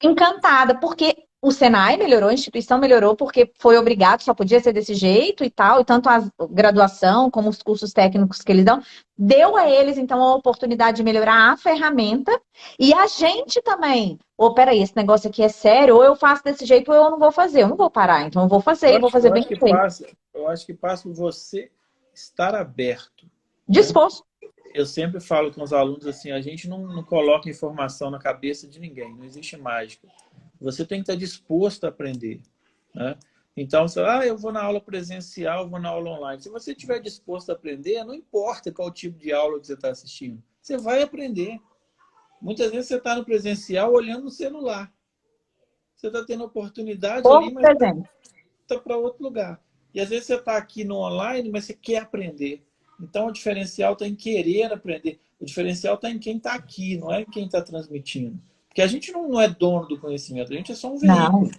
Speaker 3: encantada, porque o Senai melhorou, a instituição melhorou, porque foi obrigado, só podia ser desse jeito e tal, e tanto a graduação como os cursos técnicos que eles dão, deu a eles, então, a oportunidade de melhorar a ferramenta, e a gente também, peraí, esse negócio aqui é sério, ou eu faço desse jeito ou eu não vou fazer, eu não vou parar, então eu vou fazer, e vou fazer bem feito.
Speaker 2: Eu acho que passa por você estar aberto.
Speaker 3: Disposto.
Speaker 2: Eu sempre falo com os alunos assim, a gente não coloca informação na cabeça de ninguém, não existe mágica. Você tem que estar disposto a aprender. Né? Então, eu vou na aula presencial, eu vou na aula online. Se você estiver disposto a aprender, não importa qual tipo de aula que você está assistindo, você vai aprender. Muitas vezes você está no presencial olhando no celular. Você está tendo oportunidade ali, mas está para outro lugar. E às vezes você está aqui no online, mas você quer aprender. Então, o diferencial está em querer aprender. O diferencial está em quem está aqui, não é em quem está transmitindo. Porque a gente não é dono do conhecimento, a gente é só um veículo. Não.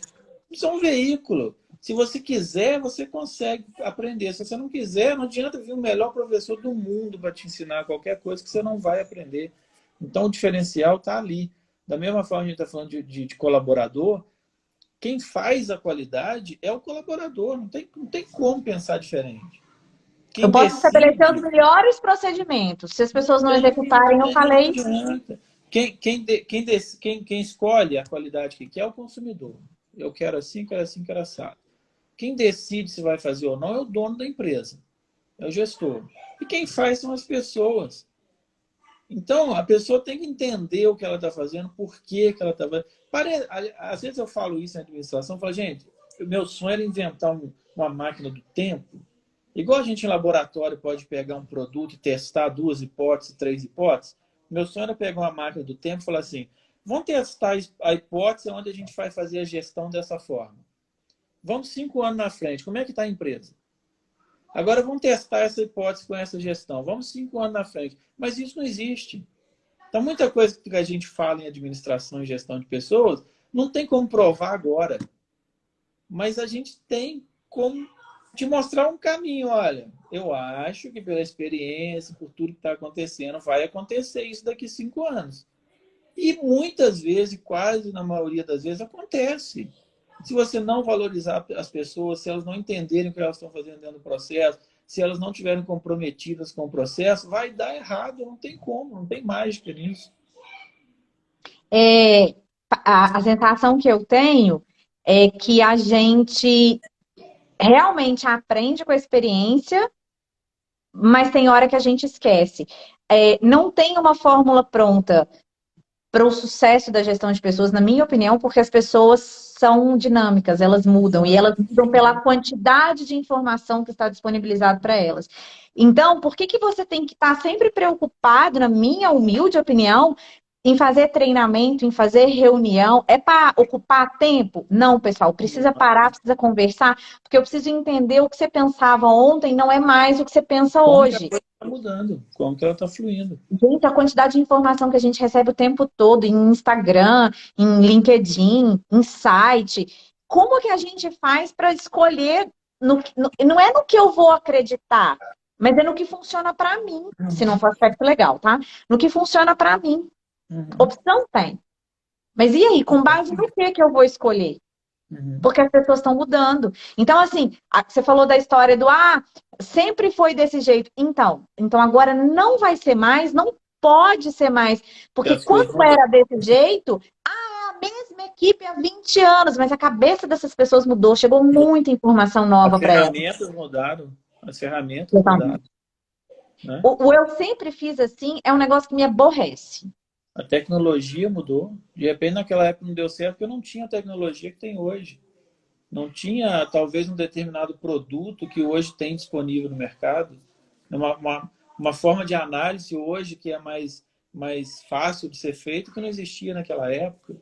Speaker 2: Só um veículo. Se você quiser, você consegue aprender. Se você não quiser, não adianta vir o melhor professor do mundo para te ensinar qualquer coisa que você não vai aprender. Então, o diferencial está ali. Da mesma forma que a gente está falando de colaborador, quem faz a qualidade é o colaborador. Não tem como pensar diferente.
Speaker 3: Eu posso estabelecer os melhores procedimentos. Se as pessoas não executarem, eu falei.
Speaker 2: Quem escolhe a qualidade que quer é o consumidor. Eu quero assim, quero assado. Quem decide se vai fazer ou não é o dono da empresa. É o gestor. E quem faz são as pessoas. Então, a pessoa tem que entender o que ela está fazendo, por que ela está fazendo. Às vezes eu falo isso na administração, eu falo, gente, o meu sonho era inventar uma máquina do tempo. Igual a gente em laboratório pode pegar um produto e testar 2 hipóteses, 3 hipóteses, meu sonho era pegar uma máquina do tempo e falar assim, vamos testar a hipótese onde a gente vai fazer a gestão dessa forma. Vamos 5 anos na frente, como é que está a empresa? Agora vamos testar essa hipótese com essa gestão. Vamos 5 anos na frente. Mas isso não existe. Então, muita coisa que a gente fala em administração e gestão de pessoas, não tem como provar agora. Mas a gente tem como te mostrar um caminho. Olha, eu acho que pela experiência, por tudo que está acontecendo, vai acontecer isso daqui 5 anos. E muitas vezes, quase na maioria das vezes, acontece. Se você não valorizar as pessoas, se elas não entenderem o que elas estão fazendo dentro do processo, se elas não estiverem comprometidas com o processo, vai dar errado, não tem como, não tem mágica nisso.
Speaker 3: A sensação que eu tenho é que a gente realmente aprende com a experiência, mas tem hora que a gente esquece. Não tem uma fórmula pronta para o sucesso da gestão de pessoas, na minha opinião, porque as pessoas são dinâmicas, elas mudam, e elas mudam pela quantidade de informação que está disponibilizada para elas. Então, por que você tem que estar sempre preocupado, na minha humilde opinião, em fazer treinamento, em fazer reunião? É para ocupar tempo? Não, pessoal, precisa parar, precisa conversar, porque eu preciso entender o que você pensava ontem não é mais o que você pensa hoje.
Speaker 2: Está mudando, como que ela está fluindo.
Speaker 3: Gente, a quantidade de informação que a gente recebe o tempo todo em Instagram, em LinkedIn, em site. Como que a gente faz para escolher? Não é no que eu vou acreditar, mas é no que funciona para mim. Se não for aspecto legal, tá? No que funciona para mim. Opção tem. Mas e aí, com base no que eu vou escolher? Porque as pessoas estão mudando. Então, assim, você falou da história do sempre foi desse jeito. Então agora não vai ser mais, não pode ser mais. Porque quando era desse jeito, é a mesma equipe há 20 anos, mas a cabeça dessas pessoas mudou, chegou muita informação nova para elas.
Speaker 2: As ferramentas mudaram. As ferramentas mudaram. Né?
Speaker 3: O eu sempre fiz assim é um negócio que me aborrece.
Speaker 2: A tecnologia mudou. De repente, naquela época não deu certo porque não tinha a tecnologia que tem hoje. Não tinha, talvez, um determinado produto que hoje tem disponível no mercado. uma forma de análise hoje que é mais fácil de ser feito que não existia naquela época,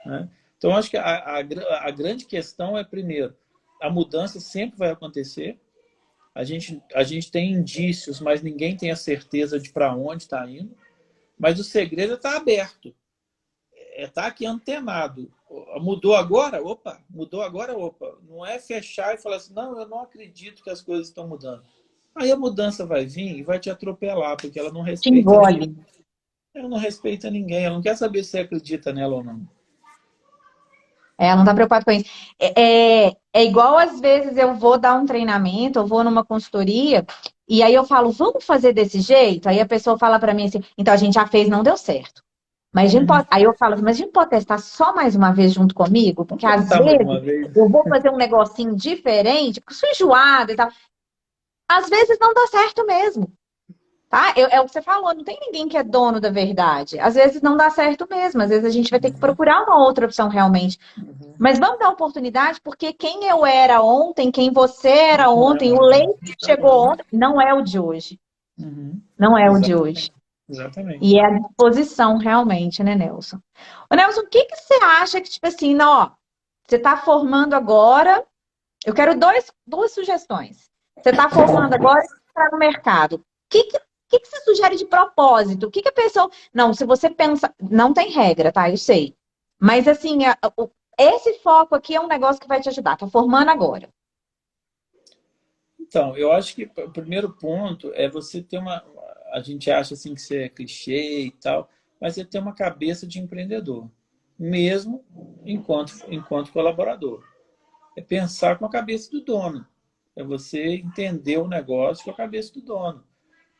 Speaker 2: né? Então, acho que a grande questão é, primeiro, a mudança sempre vai acontecer. A gente tem indícios, mas ninguém tem a certeza de para onde está indo. Mas o segredo é estar aberto, é estar aqui antenado. Mudou agora? Opa! Mudou agora? Opa! Não é fechar e falar assim, não, eu não acredito que as coisas estão mudando. Aí a mudança vai vir e vai te atropelar, porque ela não
Speaker 3: Te
Speaker 2: respeita
Speaker 3: engole.
Speaker 2: ninguém. Ela não respeita ninguém, ela não quer saber se você acredita nela ou não.
Speaker 3: Ela não tá preocupada com isso. É igual às vezes eu vou dar um treinamento, eu vou numa consultoria, e aí eu falo, vamos fazer desse jeito? Aí a pessoa fala pra mim assim, então a gente já fez, não deu certo. Mas a gente
Speaker 2: Uhum.
Speaker 3: pode... Aí eu falo assim, mas a gente pode testar só mais uma vez junto comigo?
Speaker 2: Vamos
Speaker 3: Porque às
Speaker 2: tentar mais
Speaker 3: vezes
Speaker 2: uma vez.
Speaker 3: eu vou fazer um negocinho diferente, porque eu sou enjoada e tal. Às vezes não dá certo mesmo. Tá? É o que você falou, não tem ninguém que é dono da verdade. Às vezes não dá certo mesmo, às vezes a gente vai ter que procurar uma outra opção realmente. Mas vamos dar oportunidade, porque quem eu era ontem, quem você era
Speaker 2: Não é
Speaker 3: ontem, o
Speaker 2: mais.
Speaker 3: leite que chegou ontem, não é o de hoje.
Speaker 2: Uhum.
Speaker 3: Não é o de hoje.
Speaker 2: Exatamente. Exatamente.
Speaker 3: E é a disposição realmente, né, Nelson? Ô, Nelson, o que que você acha que, tipo assim, não, ó, você está formando agora, eu quero duas sugestões. Você está formando agora e está no mercado. O que que você sugere de propósito? O que que a pessoa... Não, se você pensa... Não tem regra, tá? Eu sei. Mas, assim, esse foco aqui é um negócio que vai te ajudar. Tá formando agora.
Speaker 2: Então, eu acho que o primeiro ponto é você ter uma. A gente acha assim que você é clichê e tal, mas você ter uma cabeça de empreendedor, mesmo enquanto colaborador. É pensar com a cabeça do dono. É você entender o negócio com a cabeça do dono.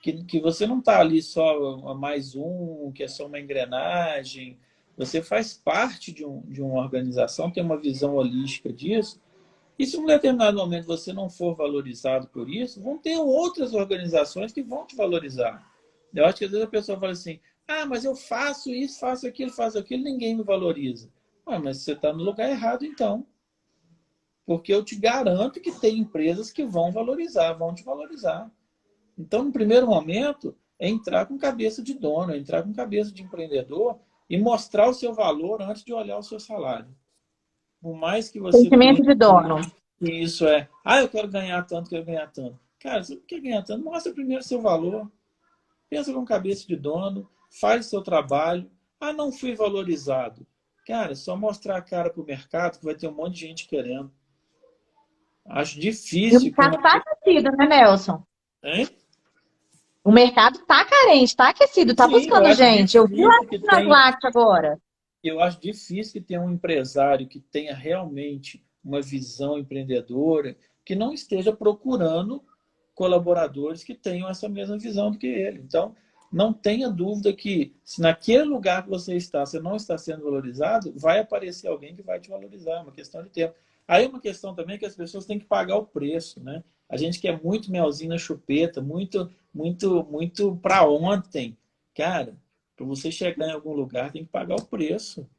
Speaker 2: Que você não está ali só mais um, que é só uma engrenagem. Você faz parte de uma organização, tem uma visão holística disso. E se em um determinado momento você não for valorizado por isso, vão ter outras organizações que vão te valorizar. Eu acho que às vezes a pessoa fala assim, ah, mas eu faço isso, faço aquilo, ninguém me valoriza. Ah, mas você está no lugar errado então. Porque eu te garanto que tem empresas que vão valorizar, vão te valorizar. Então, no primeiro momento, é entrar com cabeça de dono, é entrar com cabeça de empreendedor e mostrar o seu valor antes de olhar o seu salário. Por mais que você
Speaker 3: Sentimento
Speaker 2: pense
Speaker 3: de dono.
Speaker 2: que isso é, ah, eu quero ganhar tanto, quero ganhar tanto. Cara, se você quer ganhar tanto, mostra primeiro seu valor. Pensa com cabeça de dono, faz o seu trabalho. Ah, não fui valorizado. Cara, só mostrar a cara para o mercado que vai ter um monte de gente querendo. Acho
Speaker 3: E o
Speaker 2: difícil que
Speaker 3: mercado
Speaker 2: uma.
Speaker 3: está aquecido, né, Nelson?
Speaker 2: Hein?
Speaker 3: O mercado está carente, está aquecido, está
Speaker 2: Sim, eu
Speaker 3: buscando
Speaker 2: acho
Speaker 3: gente. Eu vi lá
Speaker 2: difícil que
Speaker 3: nas
Speaker 2: tenha.
Speaker 3: Lácteas agora.
Speaker 2: Eu acho difícil que tenha um empresário que tenha realmente uma visão empreendedora, que não esteja procurando colaboradores que tenham essa mesma visão do que ele. Então, não tenha dúvida que se naquele lugar que você não está sendo valorizado, vai aparecer alguém que vai te valorizar, é uma questão de tempo. Aí é uma questão também que as pessoas têm que pagar o preço, né? A gente quer muito melzinho na chupeta, muito, muito, muito para ontem. Cara, para você chegar em algum lugar, tem que pagar o preço.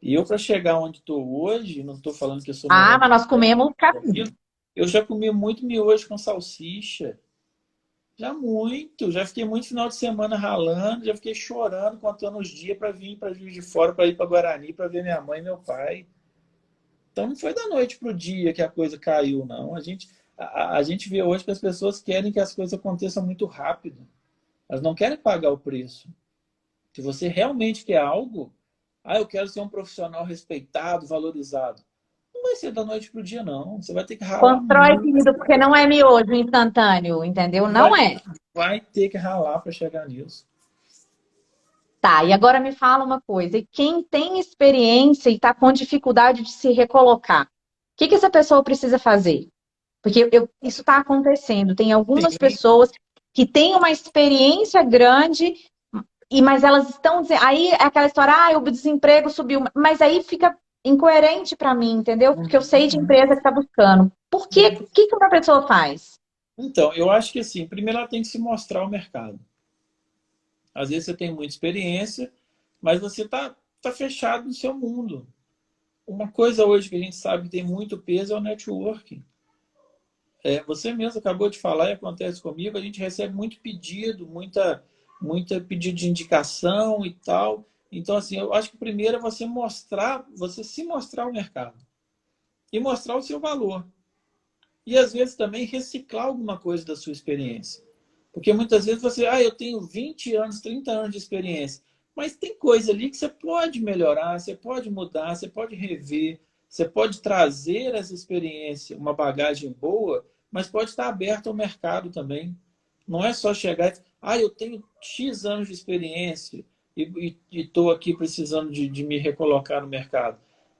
Speaker 2: E eu, para chegar onde estou hoje, não estou falando que eu sou
Speaker 3: Ah,
Speaker 2: melhor
Speaker 3: mas
Speaker 2: que
Speaker 3: nós comemos
Speaker 2: aquilo, eu já comi muito miojo com salsicha. Já muito. Já fiquei muito final de semana ralando, já fiquei chorando, contando os dias para vir para Juiz de Fora, para ir para Guarani, para ver minha mãe e meu pai. Então não foi da noite para o dia que a coisa caiu, não. A gente vê hoje que as pessoas querem que as coisas aconteçam muito rápido. Elas não querem pagar o preço. Se você realmente quer algo, ah, eu quero ser um profissional respeitado, valorizado. Não vai ser da noite para o dia, não. Você vai ter que ralar
Speaker 3: constrói,
Speaker 2: muito.
Speaker 3: querido, porque não é miojo instantâneo, entendeu? Não
Speaker 2: Vai,
Speaker 3: é.
Speaker 2: vai ter que ralar para chegar nisso.
Speaker 3: Tá, e agora me fala uma coisa. E quem tem experiência e está com dificuldade de se recolocar, o que que essa pessoa precisa fazer? Porque isso está acontecendo. Tem algumas
Speaker 2: Sim.
Speaker 3: pessoas que têm uma experiência grande, mas elas estão dizendo. Aí é aquela história, ah, o desemprego subiu. Mas aí fica incoerente para mim, entendeu? Porque eu sei de empresa que está buscando. Por quê? O que que uma pessoa faz?
Speaker 2: Então, eu acho que assim, primeiro ela tem que se mostrar ao mercado. Às vezes você tem muita experiência, mas você tá fechado no seu mundo. Uma coisa hoje que a gente sabe que tem muito peso é o networking. Você mesmo acabou de falar e acontece comigo, a gente recebe muito pedido, muita pedido de indicação e tal. Então, assim, eu acho que o primeiro é você se mostrar ao mercado e mostrar o seu valor. E às vezes também reciclar alguma coisa da sua experiência. Porque muitas vezes eu tenho 20 anos, 30 anos de experiência, mas tem coisa ali que você pode melhorar, você pode mudar, você pode rever, você pode trazer essa experiência, uma bagagem boa, mas pode estar aberto ao mercado também. Não é só chegar e dizer, eu tenho X anos de experiência e estou aqui precisando de me recolocar no mercado.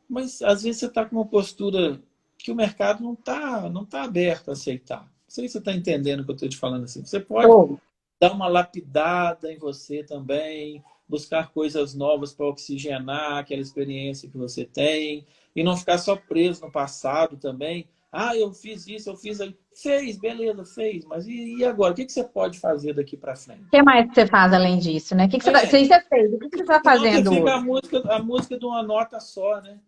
Speaker 2: Mas às vezes você está com uma postura que o mercado não tá aberto a aceitar. Não sei se você está entendendo o que eu estou te falando assim. Você pode
Speaker 3: Tô.
Speaker 2: dar uma lapidada em você também, buscar coisas novas para oxigenar aquela experiência que você tem e não ficar só preso no passado também. Eu fiz isso, eu fiz aquilo. Fez, beleza, fez, mas e agora? O que você pode fazer daqui para
Speaker 3: O
Speaker 2: frente?
Speaker 3: que mais que você faz além disso, né? O que que você tá...
Speaker 2: É,
Speaker 3: Se você fez, o que que você está
Speaker 2: Senão você
Speaker 3: fazendo
Speaker 2: fica
Speaker 3: hoje?
Speaker 2: a música de uma nota só, né?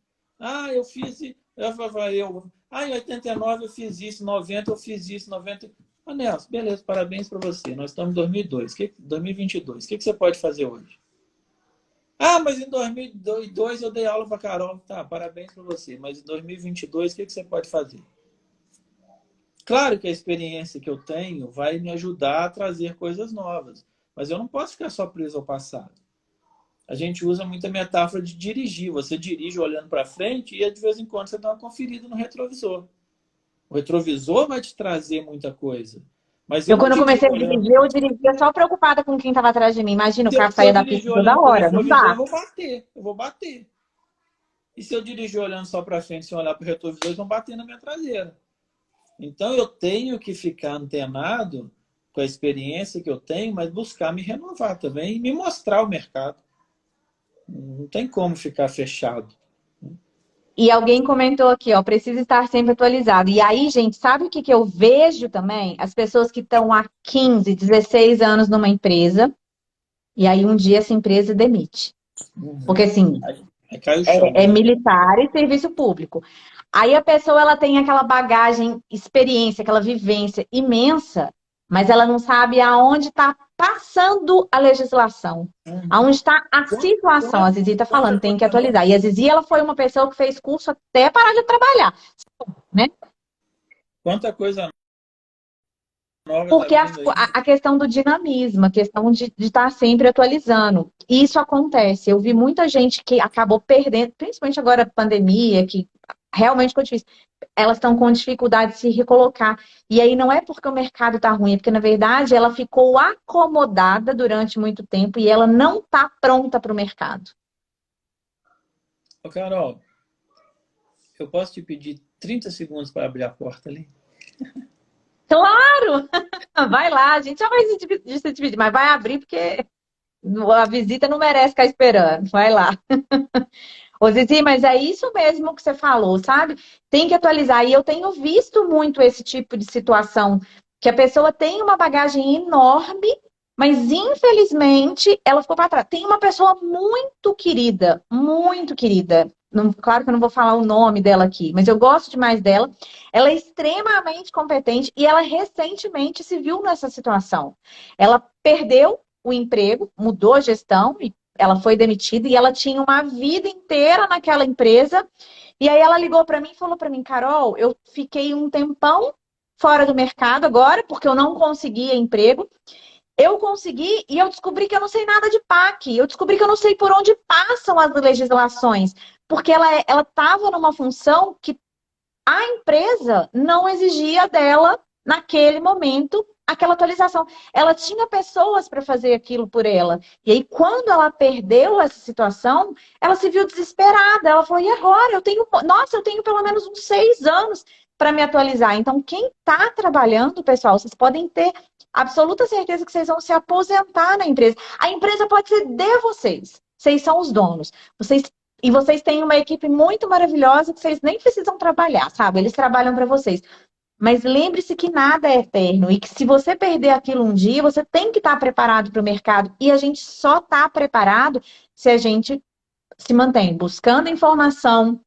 Speaker 2: Eu fiz. Em 89 eu fiz isso, 90 eu fiz isso, 90. Nelson, beleza, parabéns para você. Nós estamos em 2002, 2022. O que você pode fazer hoje? Mas em 2002 eu dei aula para Carol. Tá, parabéns para você. Mas em 2022, o que você pode fazer? Claro que a experiência que eu tenho vai me ajudar a trazer coisas novas. Mas eu não posso ficar só preso ao passado. A gente usa muita metáfora de dirigir. Você dirige olhando para frente e de vez em quando você dá uma conferida no retrovisor. O retrovisor vai te trazer muita coisa. Mas eu
Speaker 3: Eu,
Speaker 2: não
Speaker 3: quando
Speaker 2: dirijo
Speaker 3: comecei a
Speaker 2: olhando.
Speaker 3: dirigir, eu dirigia só preocupada com quem estava atrás de mim. Imagina, o
Speaker 2: Se eu,
Speaker 3: carro
Speaker 2: se eu
Speaker 3: saía da pista
Speaker 2: dirigir
Speaker 3: toda
Speaker 2: olhando para o
Speaker 3: hora. Não
Speaker 2: retrovisor, eu
Speaker 3: dá.
Speaker 2: vou bater. Eu vou bater. E se eu dirigir olhando só para frente, sem olhar para o retrovisor, eles vão bater na minha traseira. Então eu tenho que ficar antenado com a experiência que eu tenho, mas buscar me renovar também e me mostrar o mercado. Não tem como ficar fechado.
Speaker 3: E alguém comentou aqui, ó, precisa estar sempre atualizado. E aí, gente, sabe o que que eu vejo também? As pessoas que estão há 15, 16 anos numa empresa, e aí um dia essa empresa demite. Porque, assim,
Speaker 2: Aí cai o chão,
Speaker 3: é
Speaker 2: né?
Speaker 3: militar e serviço público. Aí a pessoa ela tem aquela bagagem, experiência, aquela vivência imensa, mas ela não sabe aonde está passando a legislação, aonde está a situação. A Zizi está
Speaker 2: Quanta
Speaker 3: falando, tem que
Speaker 2: coisa nova.
Speaker 3: atualizar. E a Zizi ela foi uma pessoa que fez curso até parar de trabalhar, né?
Speaker 2: Quanta coisa nova tá
Speaker 3: Porque
Speaker 2: vindo aí.
Speaker 3: a questão do dinamismo, a questão de estar sempre atualizando. E isso acontece. Eu vi muita gente que acabou perdendo, principalmente agora a pandemia, que realmente ficou difícil. Elas estão com dificuldade de se recolocar. E aí não é porque o mercado está ruim, é porque, na verdade, ela ficou acomodada durante muito tempo e ela não está pronta para o mercado.
Speaker 2: Ô, Carol, eu posso te pedir 30 segundos para abrir a porta ali?
Speaker 3: Claro! Vai lá, a gente já vai se dividir, mas vai abrir porque a visita não merece ficar esperando. Vai lá. Ô, Zizi, mas é isso mesmo que você falou, sabe? Tem que atualizar. E eu tenho visto muito esse tipo de situação, que a pessoa tem uma bagagem enorme, mas infelizmente ela ficou para trás. Tem uma pessoa muito querida, muito querida. Claro que eu não vou falar o nome dela aqui, mas eu gosto demais dela. Ela é extremamente competente e ela recentemente se viu nessa situação. Ela perdeu o emprego, mudou a gestão e ela foi demitida e ela tinha uma vida inteira naquela empresa. E aí ela ligou para mim e falou para mim, Carol, eu fiquei um tempão fora do mercado agora porque eu não conseguia emprego. Eu consegui e eu descobri que eu não sei nada de PAC. Eu descobri que eu não sei por onde passam as legislações, porque ela estava numa função que a empresa não exigia dela, naquele momento, aquela atualização. Ela tinha pessoas para fazer aquilo por ela. E aí, quando ela perdeu essa situação, ela se viu desesperada. Ela falou: e agora? Eu tenho pelo menos uns 6 anos para me atualizar. Então, quem está trabalhando, pessoal, vocês podem ter absoluta certeza que vocês vão se aposentar na empresa. A empresa pode ser de vocês. Vocês são os donos. Vocês têm uma equipe muito maravilhosa que vocês nem precisam trabalhar, sabe? Eles trabalham para vocês. Mas lembre-se que nada é eterno e que se você perder aquilo um dia, você tem que estar preparado para o mercado. E a gente só está preparado se a gente se mantém buscando informação,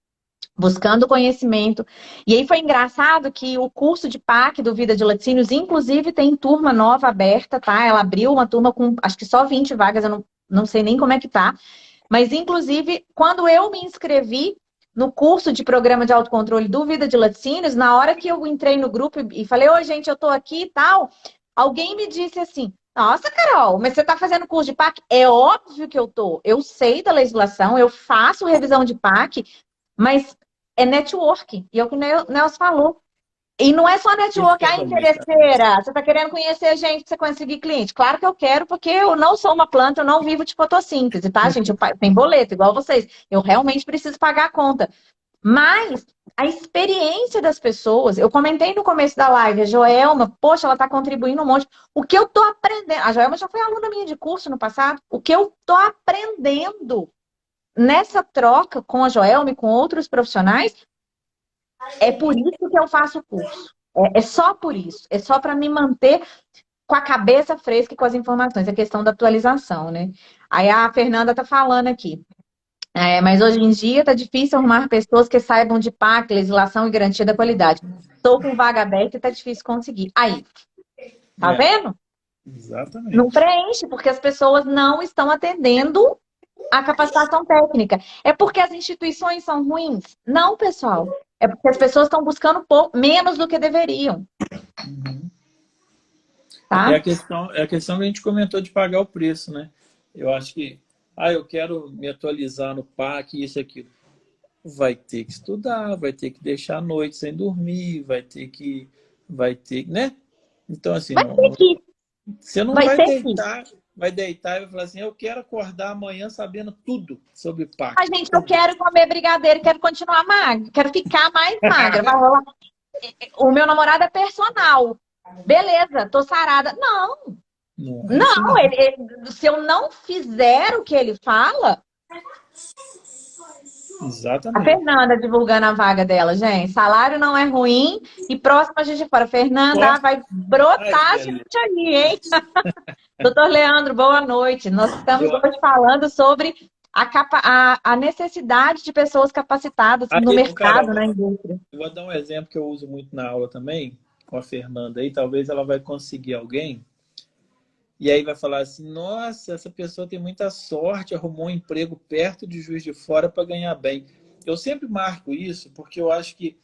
Speaker 3: buscando conhecimento. E aí foi engraçado que o curso de PAC do Vida de Laticínios, inclusive, tem turma nova aberta, tá? Ela abriu uma turma com, acho que só 20 vagas, eu não sei nem como é que tá. Mas, inclusive, quando eu me inscrevi no curso de programa de autocontrole do Vida de Laticínios, na hora que eu entrei no grupo e falei, oi, gente, eu tô aqui e tal, alguém me disse assim, nossa, Carol, mas você tá fazendo curso de PAC? É óbvio que eu tô. Eu sei da legislação, eu faço revisão de PAC, mas é network. E é o que o Nelson falou. E não é só network, interesseira. Você está querendo conhecer gente para você conseguir cliente. Claro que eu quero, porque eu não sou uma planta, eu não vivo de fotossíntese, tá, gente? Eu tenho boleto, igual vocês. Eu realmente preciso pagar a conta. Mas a experiência das pessoas, eu comentei no começo da live, a Joelma, poxa, ela está contribuindo um monte. O que eu estou aprendendo, a Joelma já foi aluna minha de curso no passado, o que eu estou aprendendo nessa troca com a Joelma e com outros profissionais, é por isso que eu faço o curso. É só por isso. É só para me manter com a cabeça fresca e com as informações. É questão da atualização, né? Aí a Fernanda tá falando aqui. Mas hoje em dia tá difícil arrumar pessoas que saibam de PAC, legislação e garantia da qualidade. Estou com vaga aberta e tá difícil conseguir. Aí, tá vendo?
Speaker 2: Exatamente.
Speaker 3: Não preenche, porque as pessoas não estão atendendo a capacitação técnica. É porque as instituições são ruins? Não, pessoal. É porque as pessoas estão buscando menos do que deveriam.
Speaker 2: Uhum.
Speaker 3: Tá?
Speaker 2: É a questão que a gente comentou de pagar o preço, né? Eu acho que, eu quero me atualizar no PAC, isso e aquilo. Vai ter que estudar, vai ter que deixar a noite sem dormir, vai ter, né? Então, assim, você não vai deitar e vai falar assim, eu quero acordar amanhã sabendo tudo sobre PAC.
Speaker 3: Gente, eu quero comer brigadeiro, quero continuar magra, quero ficar mais magra. Vai rolar. O meu namorado é personal. Beleza, tô sarada. Não, se eu não fizer o que ele fala...
Speaker 2: Exatamente.
Speaker 3: A Fernanda divulgando a vaga dela, gente. Salário não é ruim e próxima a gente fora. Fernanda, vai brotar gente aí, hein? Doutor Leandro, boa noite. Nós estamos hoje falando sobre a necessidade de pessoas capacitadas no mercado, na indústria.
Speaker 2: Eu vou dar um exemplo que eu uso muito na aula também, com a Fernanda aí. Talvez ela vai conseguir alguém e aí vai falar assim, nossa, essa pessoa tem muita sorte, arrumou um emprego perto de Juiz de Fora para ganhar bem. Eu sempre marco isso porque eu acho que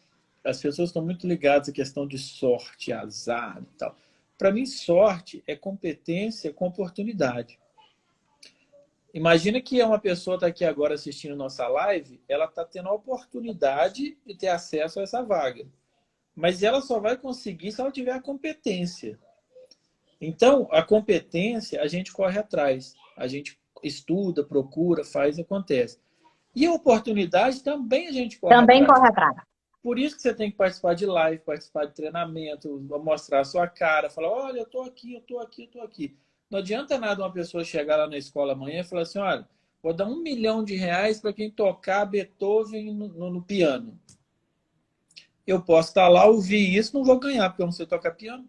Speaker 2: as pessoas estão muito ligadas à questão de sorte, azar e tal. Para mim, sorte é competência com oportunidade. Imagina que uma pessoa está aqui agora assistindo nossa live, ela está tendo a oportunidade de ter acesso a essa vaga. Mas ela só vai conseguir se ela tiver a competência. Então, a competência, a gente corre atrás. A gente estuda, procura, faz, acontece. E a oportunidade também a gente corre atrás.
Speaker 3: Corre atrás.
Speaker 2: Por isso que você tem que participar de live, participar de treinamento, mostrar a sua cara, falar, olha, eu estou aqui, eu estou aqui, eu estou aqui. Não adianta nada uma pessoa chegar lá na escola amanhã e falar assim, olha, vou dar R$1 milhão para quem tocar Beethoven no piano. Eu posso estar lá, ouvir isso, não vou ganhar, porque eu não sei tocar piano.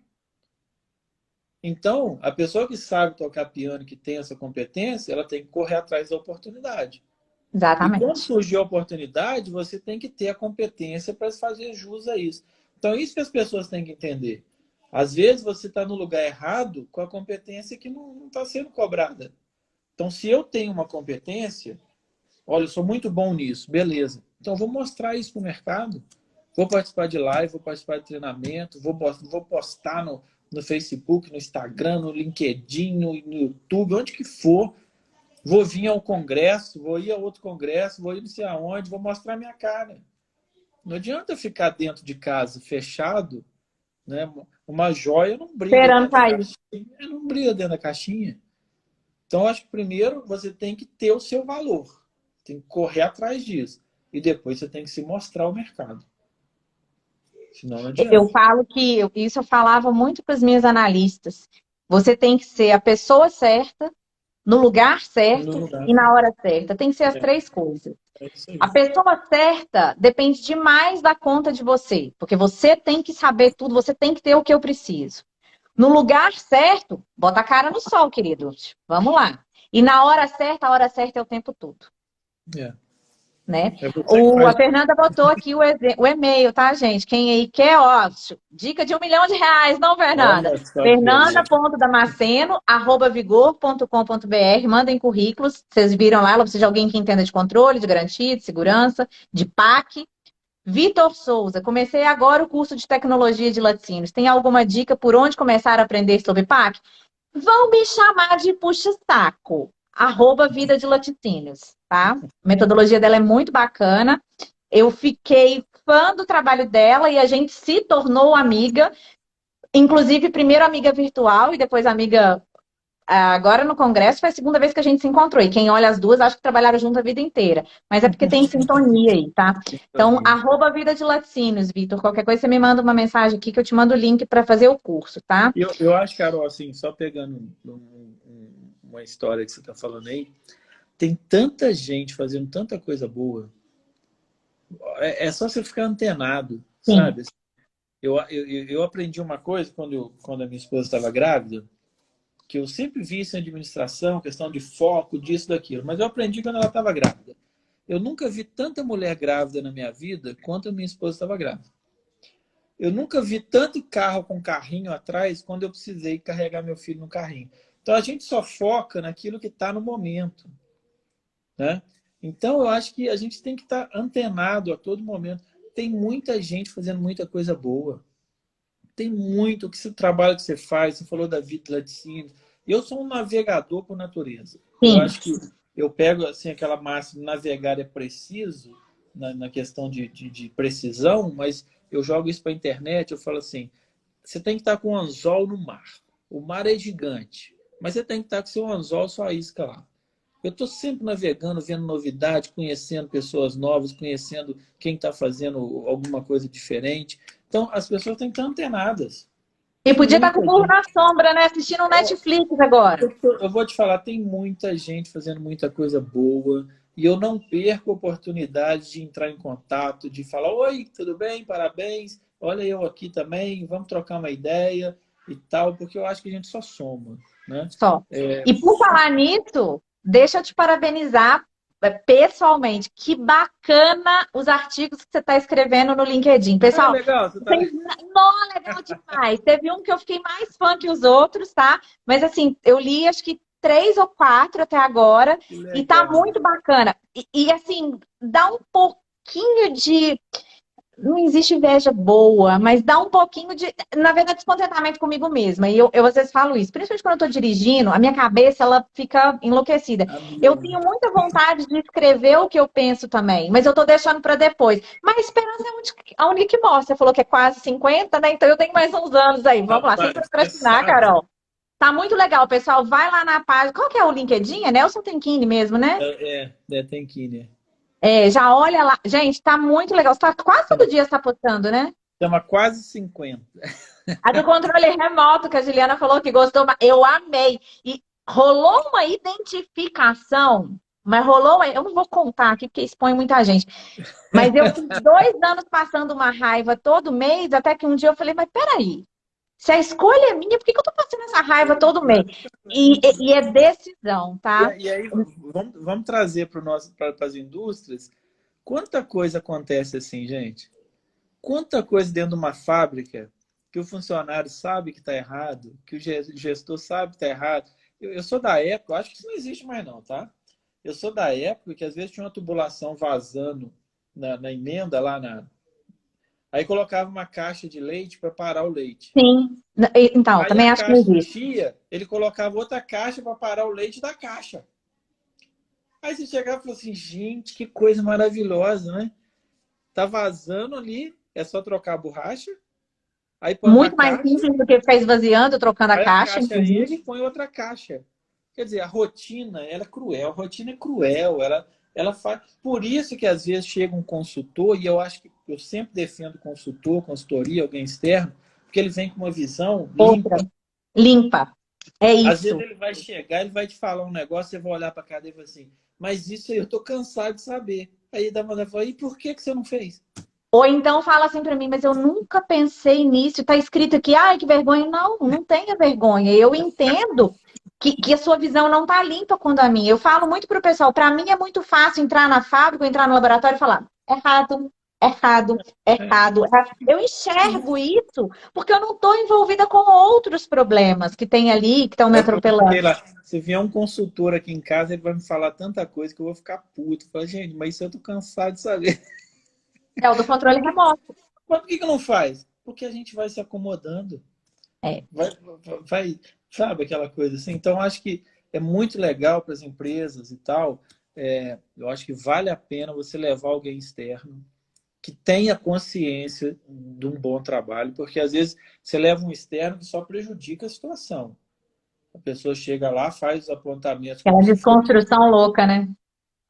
Speaker 2: Então, a pessoa que sabe tocar piano, que tem essa competência, ela tem que correr atrás da oportunidade.
Speaker 3: Exatamente.
Speaker 2: E quando surgir a oportunidade, você tem que ter a competência para fazer jus a isso. Então, isso que as pessoas têm que entender. Às vezes, você está no lugar errado com a competência que não está sendo cobrada. Então, se eu tenho uma competência, olha, eu sou muito bom nisso, beleza. Então, eu vou mostrar isso para o mercado. Vou participar de live, vou participar de treinamento, vou postar no Facebook, no Instagram, no LinkedIn, no YouTube, onde que for. Vou vir ao congresso, vou ir a outro congresso, vou ir não sei aonde, vou mostrar minha cara. Não adianta ficar dentro de casa, fechado, né? Uma joia não brilha dentro da caixinha. Não brilha dentro da caixinha. Então, acho que primeiro você tem que ter o seu valor. Tem que correr atrás disso. E depois você tem que se mostrar ao mercado. Senão não adianta.
Speaker 3: Eu falo que, isso eu falava muito para as minhas analistas. Você tem que ser a pessoa certa, no lugar certo e na hora certa. Tem que ser as três coisas. A pessoa certa depende demais da conta de você. Porque você tem que saber tudo, você tem que ter o que eu preciso. No lugar certo, bota a cara no sol, querido. Vamos lá. E na hora certa, a hora certa é o tempo todo. né?
Speaker 2: É você que
Speaker 3: A
Speaker 2: faz.
Speaker 3: Fernanda botou aqui o e-mail, tá, gente? Quem aí quer, ó, dica de R$ 1 milhão, não, Fernanda?
Speaker 2: Olha só que beleza.
Speaker 3: Fernanda.damasceno@vigor.com.br, mandem currículos, vocês viram lá, ela precisa de alguém que entenda de controle, de garantia, de segurança, de PAC. Vitor Souza, comecei agora o curso de tecnologia de laticínios. Tem alguma dica por onde começar a aprender sobre PAC? Vão me chamar de puxa-saco. @vida de laticínios, tá? A metodologia dela é muito bacana. Eu fiquei fã do trabalho dela e a gente se tornou amiga. Inclusive, primeiro amiga virtual e depois amiga. Agora no congresso foi a segunda vez que a gente se encontrou. E quem olha as duas acha que trabalharam junto a vida inteira. Mas é porque tem sintonia aí, tá? Então, @vida de laticínios, Vitor. Qualquer coisa você me manda uma mensagem aqui que eu te mando o link para fazer o curso, tá?
Speaker 2: Eu acho, Carol, assim, só pegando uma história que você está falando aí, tem tanta gente fazendo tanta coisa boa. É só você ficar antenado,
Speaker 3: Sim.
Speaker 2: sabe? Eu aprendi uma coisa quando a minha esposa estava grávida, que eu sempre vi isso em administração, questão de foco, disso, daquilo. Mas eu aprendi quando ela estava grávida. Eu nunca vi tanta mulher grávida na minha vida quanto a minha esposa estava grávida. Eu nunca vi tanto carro com carrinho atrás quando eu precisei carregar meu filho no carrinho. Então a gente só foca naquilo que está no momento, né? Então eu acho que a gente tem que estar antenado a todo momento. Tem muita gente fazendo muita coisa boa. Tem muito o trabalho que você faz. Você falou da vida laticínios. Eu sou um navegador por natureza.
Speaker 3: Sim.
Speaker 2: Eu acho que eu pego assim aquela máxima, navegar é preciso, na questão de precisão, mas eu jogo isso para a internet, eu falo assim, você tem que estar com um anzol no mar. O mar é gigante, mas você tem que estar com seu anzol, sua isca lá. Eu estou sempre navegando, vendo novidade, conhecendo pessoas novas, conhecendo quem está fazendo alguma coisa diferente. Então, as pessoas têm que estar antenadas.
Speaker 3: E
Speaker 2: Tem
Speaker 3: podia estar com o
Speaker 2: muita
Speaker 3: burro
Speaker 2: gente.
Speaker 3: na sombra, né? Assistindo um Netflix agora.
Speaker 2: Eu vou te falar, tem muita gente fazendo muita coisa boa e eu não perco a oportunidade de entrar em contato, de falar, oi, tudo bem? Parabéns. Olha eu aqui também, vamos trocar uma ideia e tal, porque eu acho que a gente só soma, né?
Speaker 3: Só. E por falar nisso, deixa eu te parabenizar pessoalmente. Que bacana os artigos que você está escrevendo no LinkedIn. Pessoal,
Speaker 2: legal, você tá...
Speaker 3: não, legal demais. Teve um que eu fiquei mais fã que os outros, tá? Mas assim, eu li acho que 3 ou 4 até agora e tá muito bacana. E assim, dá um pouquinho de... Não existe inveja boa, mas dá um pouquinho de, na verdade, descontentamento comigo mesma. E eu às vezes falo isso, principalmente quando eu estou dirigindo, a minha cabeça ela fica enlouquecida. Eu tenho muita vontade de escrever o que eu penso também, mas eu estou deixando para depois. Mas a esperança é a única que mostra. Você falou que é quase 50, né? Então eu tenho mais uns anos aí. Vamos lá, sem procrastinar, Carol. Tá muito legal, pessoal. Vai lá na página. Qual que é o LinkedIn? É Nelson Tenkini mesmo, né?
Speaker 2: Tenkini.
Speaker 3: Já olha lá. Gente, tá muito legal. Você tá quase todo dia está postando, né?
Speaker 2: Chama quase 50.
Speaker 3: A do controle remoto, que a Juliana falou que gostou. Eu amei. E rolou uma identificação, mas rolou... Eu não vou contar aqui, porque expõe muita gente. Mas eu fiz 2 anos passando uma raiva todo mês, até que um dia eu falei, mas peraí. Se a escolha é minha, por que eu tô passando essa raiva todo mês? E é decisão, tá?
Speaker 2: E aí, vamos trazer para as indústrias. Quanta coisa acontece assim, gente? Quanta coisa dentro de uma fábrica que o funcionário sabe que está errado, que o gestor sabe que está errado. Eu sou da época, eu acho que isso não existe mais não, tá? Eu sou da época que às vezes tinha uma tubulação vazando na emenda lá Aí colocava uma caixa de leite para parar o leite.
Speaker 3: Sim. Então,
Speaker 2: aí
Speaker 3: também acho que existe.
Speaker 2: Enchia, ele colocava outra caixa para parar o leite da caixa. Aí você chegava e falou assim, gente, que coisa maravilhosa, né? Tá vazando ali, é só trocar a borracha. Aí põe
Speaker 3: muito
Speaker 2: uma
Speaker 3: mais
Speaker 2: caixa,
Speaker 3: simples do que ficar esvaziando, trocando a caixa, inclusive.
Speaker 2: Enche, põe outra caixa. Quer dizer, a rotina, ela é cruel. A rotina é cruel. Ela faz... Por isso que às vezes chega um consultor, e eu acho que eu sempre defendo consultor, consultoria, alguém externo, porque ele vem com uma visão
Speaker 3: limpa. É isso.
Speaker 2: Às vezes ele vai chegar, ele vai te falar um negócio, você vai olhar para a cara e vai assim, mas isso aí eu tô cansado de saber. Aí dá uma falar, e por que você não fez?
Speaker 3: Ou então fala assim para mim, mas eu nunca pensei nisso. Tá escrito aqui, ai, que vergonha. Não, não tenha vergonha. Eu entendo que a sua visão não está limpa quando a minha. Eu falo muito para o pessoal, para mim é muito fácil entrar na fábrica, entrar no laboratório e falar errado, errado,
Speaker 2: É,
Speaker 3: errado, errado. Eu enxergo isso porque eu não estou envolvida com outros problemas que tem ali, que estão me
Speaker 2: é o que eu falei
Speaker 3: atropelando.
Speaker 2: lá. Se vier um consultor aqui em casa, ele vai me falar tanta coisa que eu vou ficar puto. Falar, gente, mas isso eu tô cansado de saber.
Speaker 3: É o do controle remoto.
Speaker 2: Mas por que não faz? Porque a gente vai se acomodando.
Speaker 3: É.
Speaker 2: Vai, vai, sabe aquela coisa assim? Então, acho que é muito legal para as empresas e tal. Eu acho que vale a pena você levar alguém externo que tenha consciência de um bom trabalho, porque às vezes você leva um externo que só prejudica a situação. A pessoa chega lá, faz os apontamentos
Speaker 3: Aquela
Speaker 2: como se fosse.
Speaker 3: desconstrução louca, né?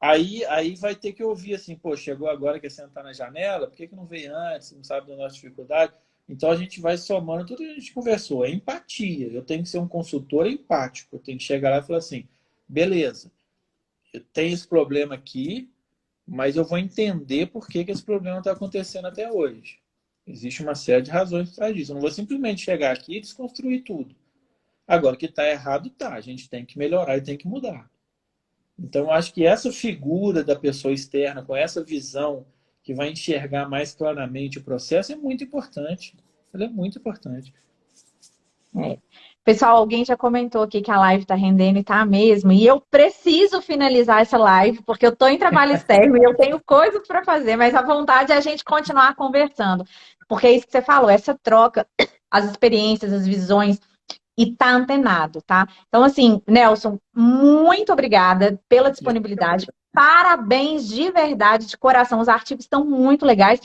Speaker 2: Aí vai ter que ouvir assim, pô, chegou agora, quer sentar na janela, por que que não veio antes? Não sabe da nossa dificuldade? Então a gente vai somando tudo que a gente conversou. É empatia. Eu tenho que ser um consultor empático. Eu tenho que chegar lá e falar assim, beleza, eu tenho esse problema aqui, mas eu vou entender por que que esse problema está acontecendo até hoje. Existe uma série de razões por trás disso. Eu não vou simplesmente chegar aqui e desconstruir tudo. Agora, o que está errado, tá. A gente tem que melhorar e tem que mudar. Então, eu acho que essa figura da pessoa externa, com essa visão que vai enxergar mais claramente o processo, é muito importante. Ela é muito importante.
Speaker 3: É. Pessoal, alguém já comentou aqui que a live está rendendo e tá mesmo. E eu preciso finalizar essa live, porque eu estou em trabalho externo e eu tenho coisas para fazer, mas a vontade é a gente continuar conversando. Porque é isso que você falou, essa troca, as experiências, as visões, e tá antenado, tá? Então, assim, Nelson, muito obrigada pela disponibilidade. Parabéns de verdade, de coração. Os artigos estão muito legais.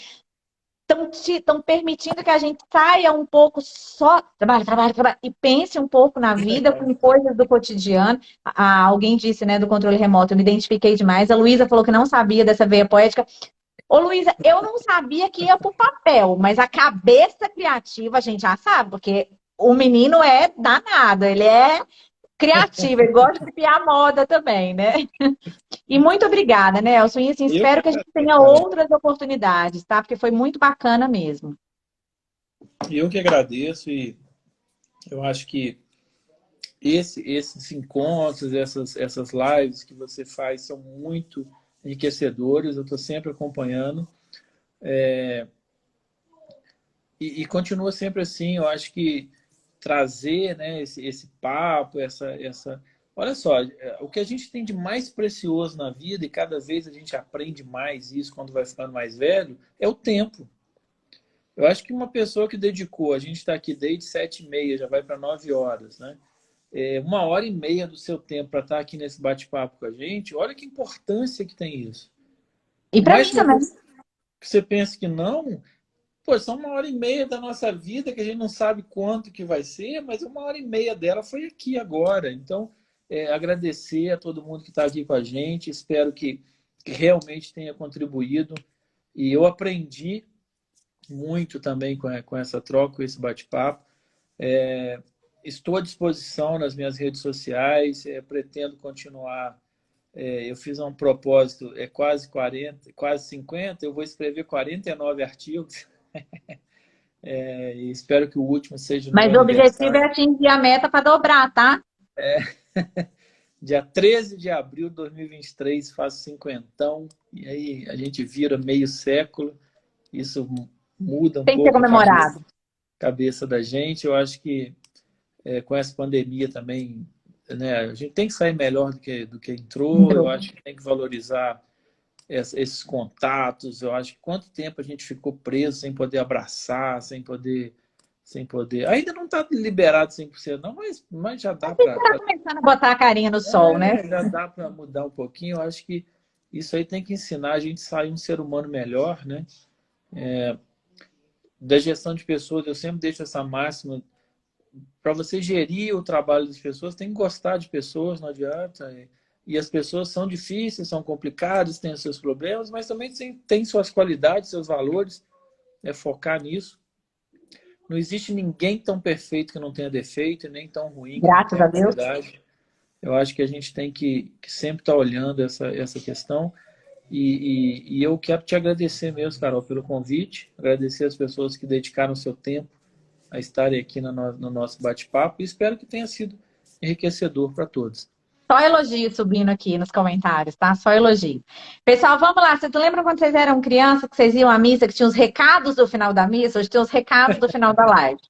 Speaker 3: Estão permitindo que a gente saia um pouco só, trabalho, trabalho, trabalho, e pense um pouco na vida com coisas do cotidiano. Alguém disse, né, do controle remoto, eu me identifiquei demais. A Luísa falou que não sabia dessa veia poética. Ô, Luísa, eu não sabia que ia pro papel, mas a cabeça criativa a gente já sabe, porque o menino é danado, ele é criativo, ele gosta de criar moda também, né? E muito obrigada, Nelson. E assim,
Speaker 2: Eu que
Speaker 3: espero que a gente tenha outras oportunidades, tá? Porque foi muito bacana mesmo.
Speaker 2: eu que agradeço e eu acho que esses encontros, essas lives que você faz são muito enriquecedores. Eu estou sempre acompanhando. E continua sempre assim. Eu acho que trazer, né, esse papo, essa. Olha só, o que a gente tem de mais precioso na vida, e cada vez a gente aprende mais isso quando vai ficando mais velho, é o tempo. Eu acho que uma pessoa que dedicou, a gente está aqui desde 7h30, já vai para 9 horas, né? 1h30 do seu tempo para estar aqui nesse bate-papo com a gente, olha que importância que tem isso.
Speaker 3: E
Speaker 2: Por
Speaker 3: para
Speaker 2: mais
Speaker 3: mim também.
Speaker 2: que você pense que não, pô, são 1h30 da nossa vida que a gente não sabe quanto que vai ser, mas 1h30 dela foi aqui agora. Então, agradecer a todo mundo que está aqui com a gente. Espero que realmente tenha contribuído. E eu aprendi muito também com essa troca, com esse bate-papo. Estou à disposição nas minhas redes sociais, pretendo continuar. Eu fiz um propósito, quase 40, quase 50, eu vou escrever 49 artigos. E espero que o último seja no meu
Speaker 3: Mas o objetivo é
Speaker 2: aniversário.
Speaker 3: atingir a meta para dobrar, tá?
Speaker 2: Dia 13 de abril de 2023, faço cinquentão. E aí a gente vira meio século. Isso muda um
Speaker 3: Tem que ser
Speaker 2: pouco a
Speaker 3: comemorado.
Speaker 2: cabeça da gente. Eu acho que com essa pandemia também, né, a gente tem que sair melhor do que entrou. Eu
Speaker 3: Entrou.
Speaker 2: acho que tem que valorizar esses contatos. Eu acho que quanto tempo a gente ficou preso sem poder abraçar, sem poder. Ainda não está liberado 100%, não, mas já dá para.
Speaker 3: Tá começando a botar a carinha no sol, né?
Speaker 2: Já dá para mudar um pouquinho. Eu acho que isso aí tem que ensinar a gente a sair um ser humano melhor, né? Da gestão de pessoas, eu sempre deixo essa máxima. Para você gerir o trabalho das pessoas, tem que gostar de pessoas, não adianta. E as pessoas são difíceis, são complicadas, têm os seus problemas, mas também têm suas qualidades, seus valores. É focar nisso. Não existe ninguém tão perfeito que não tenha defeito, e nem tão ruim que não
Speaker 3: Graças a
Speaker 2: tenha
Speaker 3: Deus.
Speaker 2: qualidade. Eu acho que a gente tem que sempre estar olhando essa questão. E eu quero te agradecer mesmo, Carol, pelo convite. Agradecer as pessoas que dedicaram seu tempo a estarem aqui no nosso bate-papo. E espero que tenha sido enriquecedor para todos.
Speaker 3: Só elogio subindo aqui nos comentários, tá? Só elogio. Pessoal, vamos lá. Vocês lembram quando vocês eram crianças, que vocês iam à missa, que tinha os recados do final da missa? Hoje tem os recados do final da live.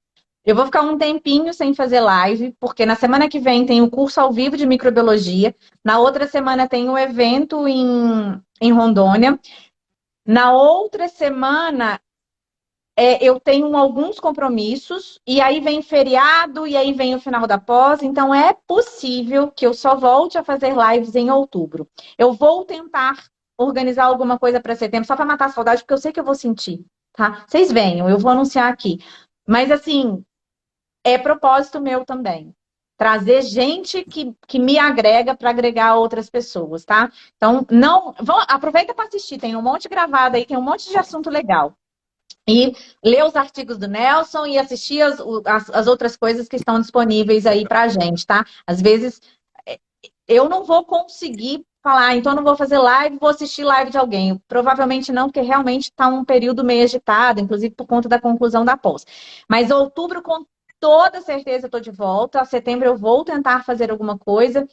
Speaker 3: Eu vou ficar um tempinho sem fazer live, porque na semana que vem tem o curso ao vivo de microbiologia. Na outra semana tem o evento em Rondônia. Na outra semana, eu tenho alguns compromissos, e aí vem feriado, e aí vem o final da pós, então é possível que eu só volte a fazer lives em outubro. Eu vou tentar organizar alguma coisa para setembro, só para matar a saudade, porque eu sei que eu vou sentir, tá? Vocês venham, eu vou anunciar aqui. Mas, assim, é propósito meu também. Trazer gente que me agrega para agregar outras pessoas, tá? Então, aproveita para assistir, tem um monte gravado aí, tem um monte de assunto legal. E ler os artigos do Nelson e assistir as outras coisas que estão disponíveis aí pra gente, tá? Às vezes eu não vou conseguir falar, então eu não vou fazer live, vou assistir live de alguém. Provavelmente não, porque realmente está um período meio agitado, inclusive por conta da conclusão da pós. Mas outubro, com toda certeza, eu estou de volta. Setembro eu vou tentar fazer alguma coisa.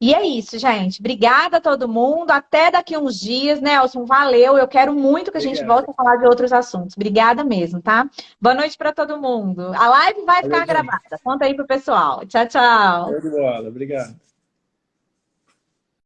Speaker 3: E é isso, gente. Obrigada a todo mundo. Até daqui uns dias, Nelson. Valeu. Eu quero muito que a gente
Speaker 2: Obrigado.
Speaker 3: volte a falar de outros assuntos. Obrigada mesmo, tá? Boa noite para todo mundo. A live vai
Speaker 2: Valeu,
Speaker 3: ficar
Speaker 2: gente.
Speaker 3: gravada. Conta aí pro pessoal. Tchau, tchau.
Speaker 2: Show de bola. Obrigado.